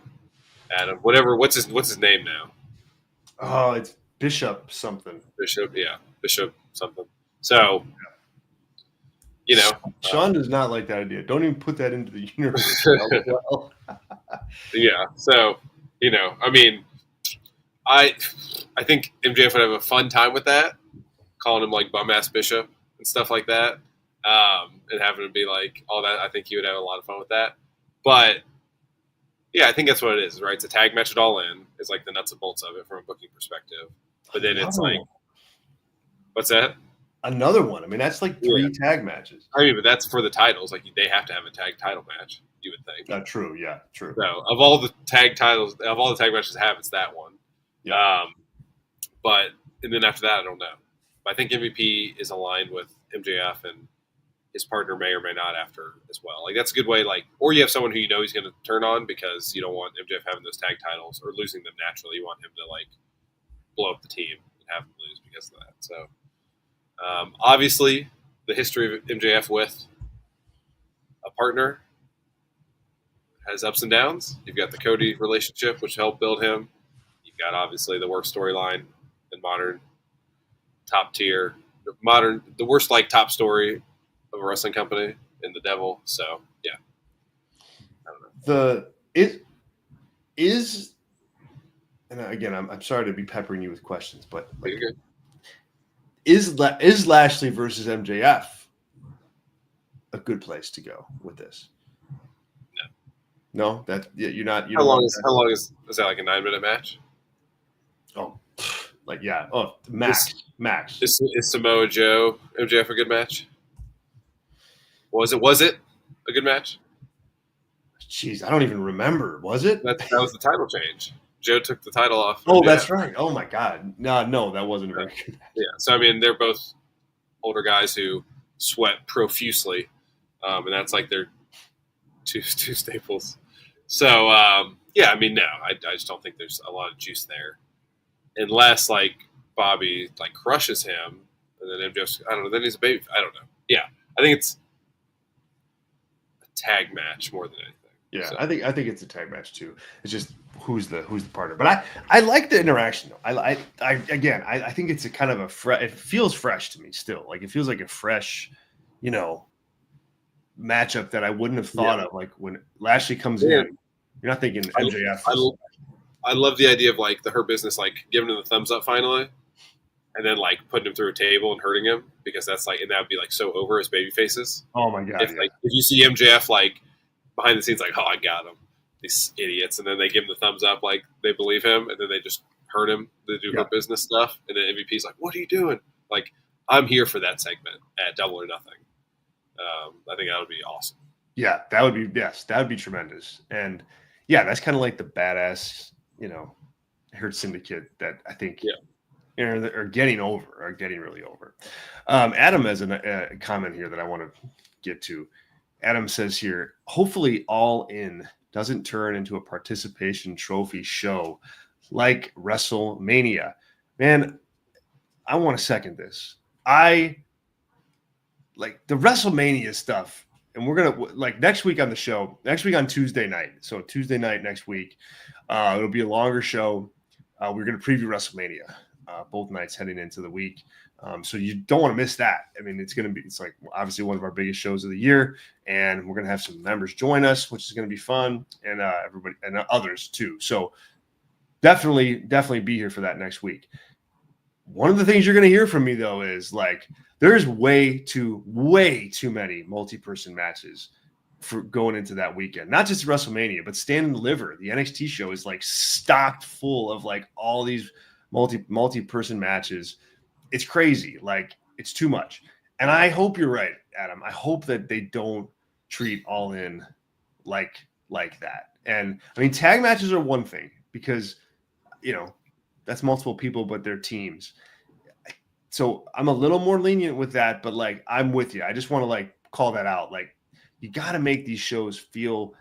Speaker 2: Adam. Whatever. What's his name now?
Speaker 1: Oh, it's Bishop something.
Speaker 2: Bishop something. So you know,
Speaker 1: Sean does not like that idea. Don't even put that into the universe. Well,
Speaker 2: yeah. So, I mean, I think MJF would have a fun time with that, calling him like bum ass Bishop and stuff like that, and having him be like all that. I think he would have a lot of fun with that. But yeah, I think that's what it is, right? It's a tag match at All In. It's like the nuts and bolts of it from a booking perspective. But then it's like, what's that?
Speaker 1: Another one. I mean, that's like 3 tag matches.
Speaker 2: I mean, but that's for the titles. Like they have to have a tag title match. You would think.
Speaker 1: True. Yeah. True.
Speaker 2: So of all the tag titles, of all the tag matches I have, it's that one.
Speaker 1: Yeah.
Speaker 2: But and then after that, I don't know. But I think MVP is aligned with MJF, and his partner may or may not after as well. Like that's a good way. Like, or you have someone who you know he's going to turn on because you don't want MJF having those tag titles or losing them naturally. You want him to like blow up the team and have them lose because of that. So obviously, the history of MJF with a partner has ups and downs. You've got the Cody relationship, which helped build him. You've got obviously the worst storyline in modern top tier, the worst like top story of a wrestling company in the Devil. So yeah, I don't know.
Speaker 1: And again, I'm sorry to be peppering you with questions, but like,
Speaker 2: You're good.
Speaker 1: Is Lashley versus MJF a good place to go with this? No, that you're not.
Speaker 2: How long is that? Like a 9-minute match?
Speaker 1: Oh, like yeah. Oh, max.
Speaker 2: Is Samoa Joe MJF a good match? Was it a good match?
Speaker 1: Jeez, I don't even remember. Was it?
Speaker 2: That was the title change. Joe took the title off.
Speaker 1: Oh, that's right. Oh my God. No, that wasn't a very good match.
Speaker 2: Yeah. So I mean, they're both older guys who sweat profusely, and that's like their two staples. So yeah, I mean, no, I just don't think there's a lot of juice there, unless like Bobby like crushes him, and then MJF, I don't know, then he's a baby. I don't know. Yeah, I think it's a tag match more than anything.
Speaker 1: Yeah, so. I think it's a tag match too. It's just who's the partner. But I like the interaction though. I think it's a kind of it feels fresh to me still. Like it feels like a fresh, matchup that I wouldn't have thought of. Like when Lashley comes in, you're not thinking MJF.
Speaker 2: I love the idea of like the Hurt Business like giving him the thumbs up finally, and then like putting him through a table and hurting him because that's like, and that would be like so over as baby faces.
Speaker 1: Oh my God!
Speaker 2: If you see MJF like behind the scenes like, oh, I got him, these idiots, and then they give him the thumbs up like they believe him, and then they just hurt him to do Hurt Business stuff, and then MVP's like, what are you doing? Like I'm here for that segment at Double or Nothing. I think that would be awesome.
Speaker 1: Yeah, that would be tremendous. And yeah, that's kind of like the badass, Hurt Syndicate that I think are getting really over. Adam has a comment here that I want to get to. Adam says here, hopefully All In doesn't turn into a participation trophy show like WrestleMania. Man, I want to second this. Like the WrestleMania stuff, and we're gonna like next week on the show, next week on Tuesday night. So Tuesday night next week, it'll be a longer show. We're gonna preview WrestleMania both nights heading into the week. So you don't want to miss that. I mean, it's like obviously one of our biggest shows of the year, and we're gonna have some members join us, which is gonna be fun, and everybody and others too. So definitely be here for that next week. One of the things you're gonna hear from me though is like there's way too many multi-person matches for going into that weekend. Not just WrestleMania, but Stand and Deliver. The NXT show is like stocked full of like all these multi-person matches. It's crazy. Like it's too much. And I hope you're right, Adam. I hope that they don't treat All In like that. And I mean, tag matches are one thing because, that's multiple people, but they're teams. So I'm a little more lenient with that, but like I'm with you. I just want to like call that out. Like you got to make these shows feel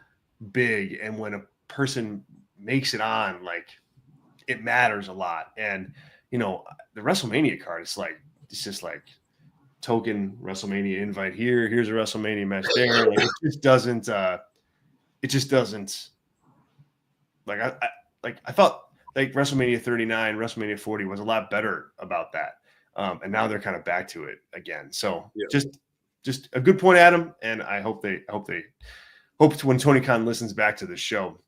Speaker 1: big, and when a person makes it on, like it matters a lot. And the WrestleMania card is like it's just like token WrestleMania invite here. Here's a WrestleMania match there. Like it just doesn't. Like I thought like WrestleMania 39, WrestleMania 40 was a lot better about that. And now they're kind of back to it again. So just just a good point, Adam. And I hope when Tony Khan listens back to the show,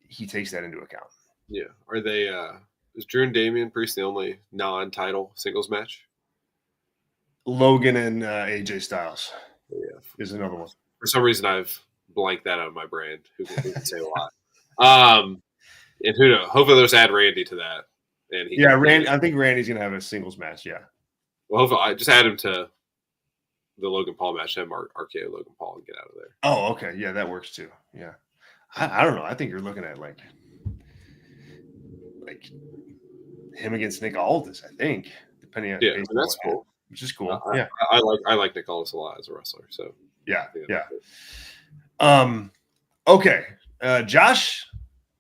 Speaker 1: he takes that into account.
Speaker 2: Yeah. Are they? Is Drew and Damian Priest the only non-title singles match?
Speaker 1: Logan and AJ Styles
Speaker 2: Yeah.
Speaker 1: is another one.
Speaker 2: For some reason, I've blanked that out of my brain. Who can say a lot? And who knows? Hopefully, they'll just add Randy to that. And
Speaker 1: Randy. I think Randy's gonna have a singles match. Yeah.
Speaker 2: Well, hopefully, I just add him to the Logan Paul match. Him RKO Logan Paul and get out of there.
Speaker 1: Oh, okay. Yeah, that works too. Yeah. I don't know. I think you're looking at like him against Nick Aldis. I think depending on
Speaker 2: that's cool.
Speaker 1: Which is cool.
Speaker 2: I like Nick Aldis a lot as a wrestler. So
Speaker 1: yeah. Okay. Josh,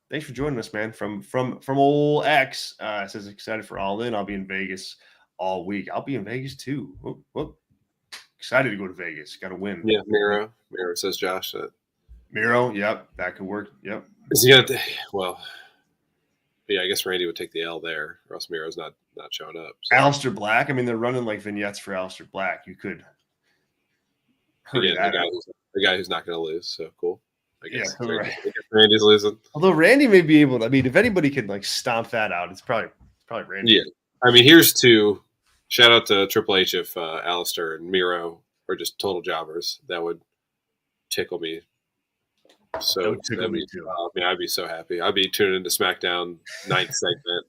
Speaker 1: thanks for joining us, man. From old X says excited for All In. I'll be in Vegas all week. I'll be in Vegas too. Whoop. Excited to go to Vegas. Got to win.
Speaker 2: Yeah, Miro says Josh.
Speaker 1: Miro, yep, that could work. Yep.
Speaker 2: Is he gonna? Well, yeah, I guess Randy would take the L there, or else Miro's not showing up.
Speaker 1: So. Aleister Black. I mean, they're running like vignettes for Aleister Black. You could.
Speaker 2: The guy who's not going to lose. So cool. I guess,
Speaker 1: yeah, right.
Speaker 2: I guess Randy's losing.
Speaker 1: Although Randy may be able to. I mean, if anybody could like stomp that out, it's probably Randy.
Speaker 2: Yeah. I mean, here's two. Shout out to Triple H if Aleister and Miro are just total jobbers. That would tickle me. So
Speaker 1: that would tickle me too.
Speaker 2: I mean, I'd be so happy. I'd be tuning into SmackDown 9th segment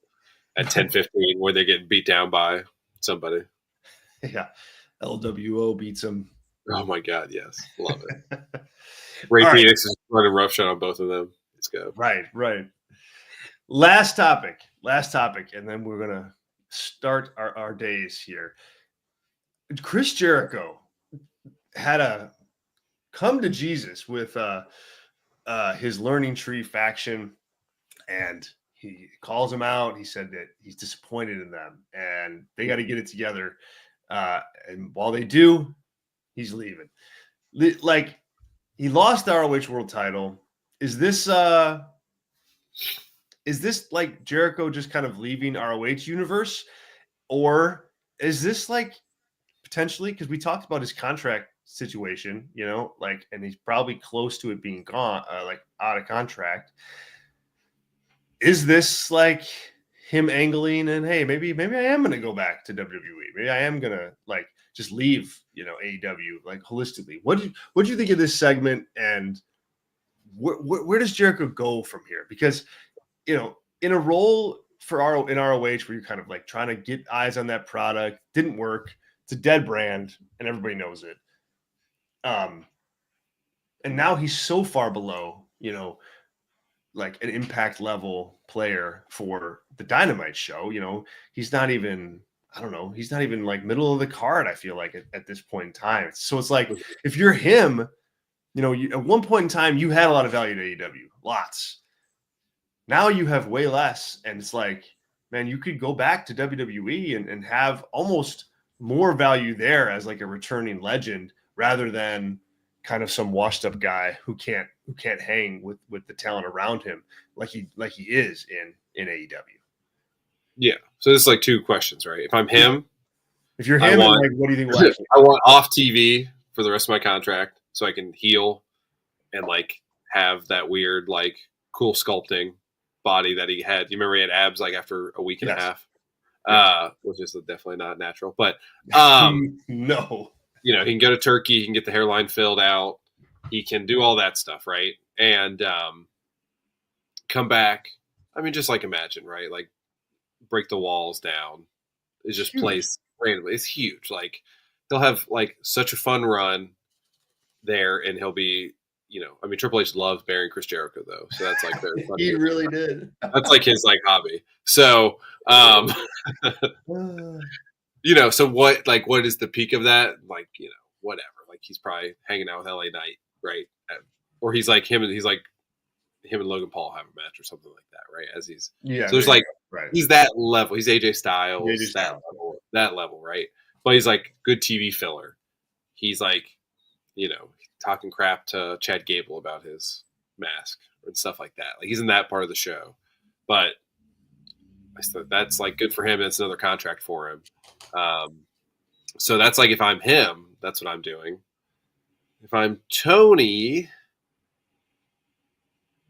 Speaker 2: at 10:15 where they're getting beat down by somebody.
Speaker 1: Yeah. LWO beats them.
Speaker 2: Oh my God, yes. Love it. Ray Phoenix is running roughshod on both of them. Let's go.
Speaker 1: Right. Last topic, and then we're gonna start our days here. Chris Jericho had a come to Jesus with his Learning Tree faction, and he calls them out. He said that he's disappointed in them, and they got to get it together. And while they do, he's leaving. Like, he lost the ROH World Title. Is this like Jericho just kind of leaving ROH universe, or is this like potentially, because we talked about his contract situation, and he's probably close to it being gone, like out of contract. Is this like him angling and, hey, maybe I am going to go back to WWE. Maybe I am going to like just leave, AEW, like holistically. What do you think of this segment, and where does Jericho go from here? Because, in a role in ROH where you're kind of like trying to get eyes on that product, didn't work. It's a dead brand and everybody knows it. And now he's so far below, like an Impact level player for the Dynamite show. He's not even, I don't know, he's not even like middle of the card, I feel like, at this point in time. So it's like, if you're him, at one point in time, you had a lot of value to AEW, lots. Now you have way less. And it's like, man, you could go back to WWE and have almost more value there as like a returning legend rather than kind of some washed up guy who can't hang with the talent around him like he is in AEW.
Speaker 2: Yeah. So there's like two questions, right? If I'm him,
Speaker 1: if you're him, like, what do you think?
Speaker 2: I want off TV for the rest of my contract so I can heal and like have that weird, like cool sculpting body that he had. You remember he had abs like after a week and a half, which is definitely not natural, but
Speaker 1: no.
Speaker 2: He can go to Turkey, he can get the hairline filled out, he can do all that stuff, right? And come back. I mean, just like imagine, right? Like break the walls down. It just plays randomly. It's huge. Like they'll have like such a fun run there, and he'll be, I mean, Triple H loves burying Chris Jericho though, so that's like very funny.
Speaker 1: He really did.
Speaker 2: That's like his like hobby. So, so what is the peak of that? Like, whatever. Like he's probably hanging out with LA Knight, right? Or he's like him and Logan Paul have a match or something like that, right? As he's so there's like he's that level. He's AJ Styles, that level, right? But he's like good TV filler. He's like, talking crap to Chad Gable about his mask and stuff like that. Like he's in that part of the show, but that's like good for him. It's another contract for him. So that's like, if I'm him, That's what I'm doing. If I'm Tony,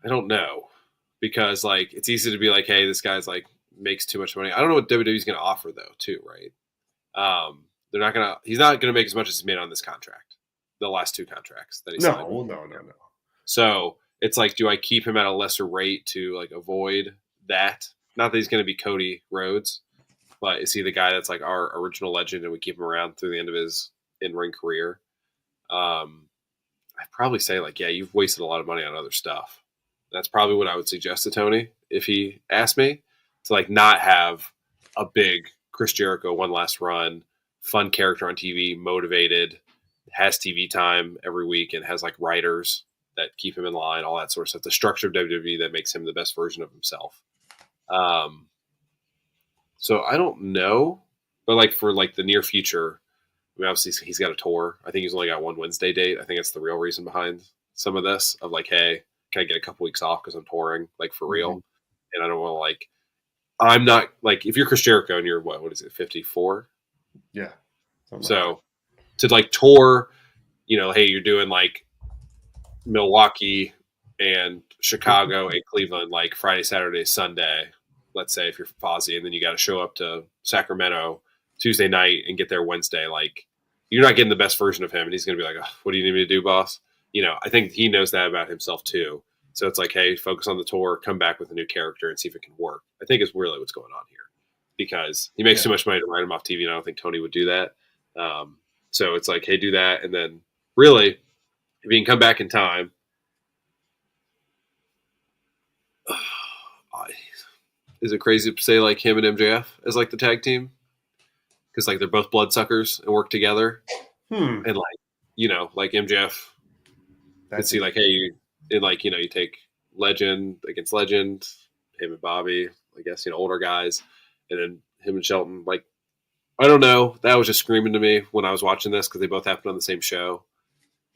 Speaker 2: I don't know, because like it's easy to be like, hey, this guy's like makes too much money. I don't know what WWE's going to offer though, too, right? They're not gonna. He's not gonna make as much as he's made on this contract, the last 2 contracts that he signed.
Speaker 1: No.
Speaker 2: So it's like, do I keep him at a lesser rate to like avoid that? Not that he's going to be Cody Rhodes, but is he the guy that's like our original legend and we keep him around through the end of his in-ring career? I'd probably say like, yeah, you've wasted a lot of money on other stuff. That's probably what I would suggest to Tony if he asked me, to like not have a big Chris Jericho one last run, fun character on TV, motivated, has TV time every week, and has like writers that keep him in line, all that sort of stuff. The structure of WWE that makes him the best version of himself. So I don't know, but like for like the near future, I mean, obviously he's got a tour. I think he's only got one Wednesday date. I think that's the real reason behind some of this. Of like, hey, can I get a couple weeks off because I'm touring, like for real, and I don't want to like. I'm not like if you're Chris Jericho and you're what is it, 54?
Speaker 1: Yeah.
Speaker 2: So to like tour, you know, hey, you're doing like Milwaukee and Chicago and Cleveland, like Friday, Saturday, Sunday. Let's say if you're Fozzy, and then you got to show up to Sacramento Tuesday night and get there Wednesday. Like you're not getting the best version of him, and he's going to be like, oh, "What do you need me to do, boss?" You know, I think he knows that about himself too. So it's like, hey, focus on the tour, come back with a new character, and see if it can work. I think is really what's going on here, because he makes too much money to write him off TV, and I don't think Tony would do that. So it's like, hey, do that, and then really, if you can come back in time. Is it crazy to say like him and MJF as like the tag team? Because like they're both bloodsuckers and work together. And like, you know, like MJF could see like, hey, and like, you know, you take legend against legend, him and Bobby, I guess, you know, older guys, and then him and Shelton. Like, I don't know. That was just screaming to me when I was watching this, because they both happened on the same show,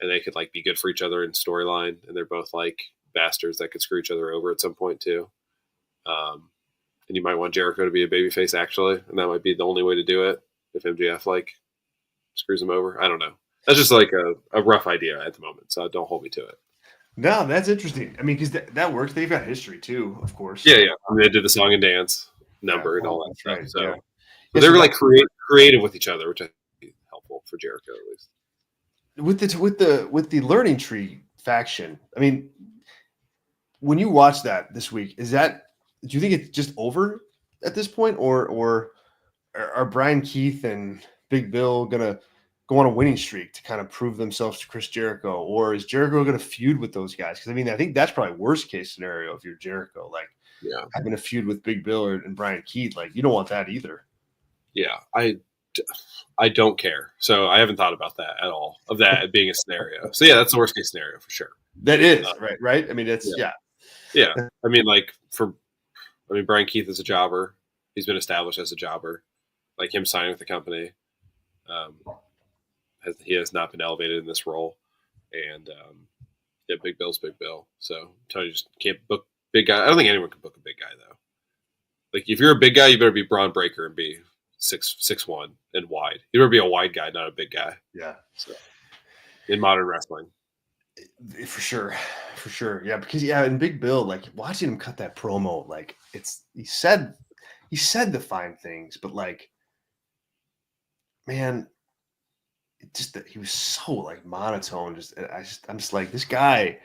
Speaker 2: and they could like be good for each other in storyline, and they're both like bastards that could screw each other over at some point too. And you might want Jericho to be a babyface actually, and that might be the only way to do it if MJF like screws him over. I don't know. That's just like a rough idea at the moment, so don't hold me to it.
Speaker 1: No, that's interesting. I mean, because that works. They've got history too, of course.
Speaker 2: Yeah. I mean, they did the song and dance number and all that stuff.
Speaker 1: Right,
Speaker 2: so,
Speaker 1: yeah.
Speaker 2: But they were like creative with each other, which I think is helpful for Jericho at least.
Speaker 1: With the learning tree faction, I mean, when you watch that this week, do you think it's just over at this point, or are Brian Keith and Big Bill gonna go on a winning streak to kind of prove themselves to Chris Jericho, or is Jericho gonna feud with those guys? Because I mean, I think that's probably worst case scenario if you're Jericho, like having a feud with Big Bill and Brian Keith. Like you don't want that either.
Speaker 2: Yeah, I don't care. So I haven't thought about that at all, of that being a scenario. So yeah, that's the worst case scenario for sure.
Speaker 1: That is right. I mean, that's
Speaker 2: yeah. I mean, like Brian Keith is a jobber. He's been established as a jobber. Like him signing with the company, he has not been elevated in this role. And Big Bill's Big Bill. So Tony just can't book big guy. I don't think anyone can book a big guy though. Like if you're a big guy, you better be Braun Breaker and be 6'1" and wide. You better be a wide guy, not a big guy.
Speaker 1: Yeah.
Speaker 2: So, in modern wrestling.
Speaker 1: For sure. Yeah, because in Big Bill, like watching him cut that promo, like he said the fine things, but like, man, he was so like monotone. I'm just like, this guy,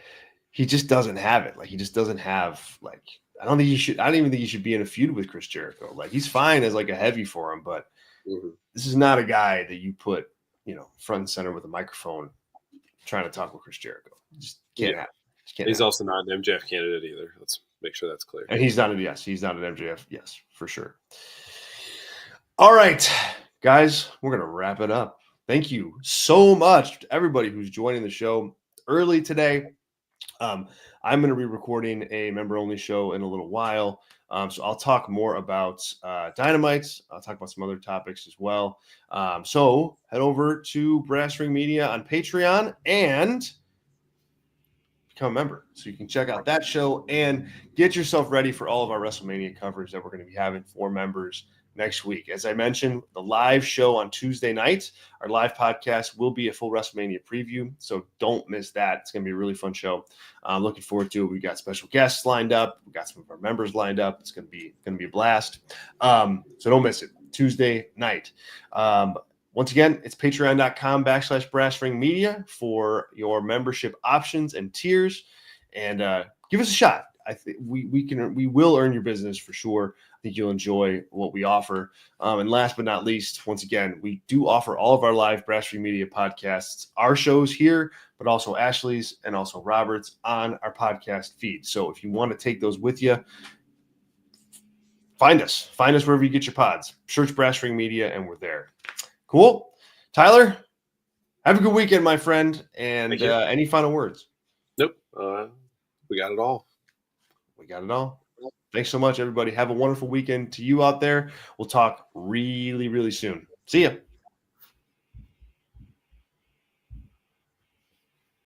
Speaker 1: he just doesn't have it. Like he just doesn't have like. I don't even think he should be in a feud with Chris Jericho. Like he's fine as like a heavy for him, but this is not a guy that you put, front and center with a microphone trying to talk with Chris Jericho. Just can't happen.
Speaker 2: He's also not an MJF candidate either. Let's make sure that's clear.
Speaker 1: And he's not an MJF. Yes, for sure. All right, guys, we're going to wrap it up. Thank you so much to everybody who's joining the show early today. I'm going to be recording a member-only show in a little while, so I'll talk more about Dynamite. I'll talk about some other topics as well. So head over to Brass Ring Media on Patreon and become a member so you can check out that show and get yourself ready for all of our WrestleMania coverage that we're going to be having for members next week. As I mentioned, the live show on Tuesday night, our live podcast will be a full WrestleMania preview, so don't miss that. It's going to be a really fun show. I'm looking forward to it. We've got special guests lined up. We've got some of our members lined up. It's going to be a blast. So don't miss it. Tuesday night. Once again, it's patreon.com/brassringmedia for your membership options and tiers. And give us a shot. I think we will earn your business for sure. I think you'll enjoy what we offer. And last but not least, once again, we do offer all of our live Brass Ring Media podcasts, our shows here, but also Ashley's and also Robert's on our podcast feed. So if you want to take those with you, find us wherever you get your pods. Search Brass Ring Media, and we're there. Cool. Tyler, have a good weekend, my friend. And any final words?
Speaker 2: Nope. We got it all.
Speaker 1: Thanks so much, everybody. Have a wonderful weekend to you out there. We'll talk really, really soon. See ya.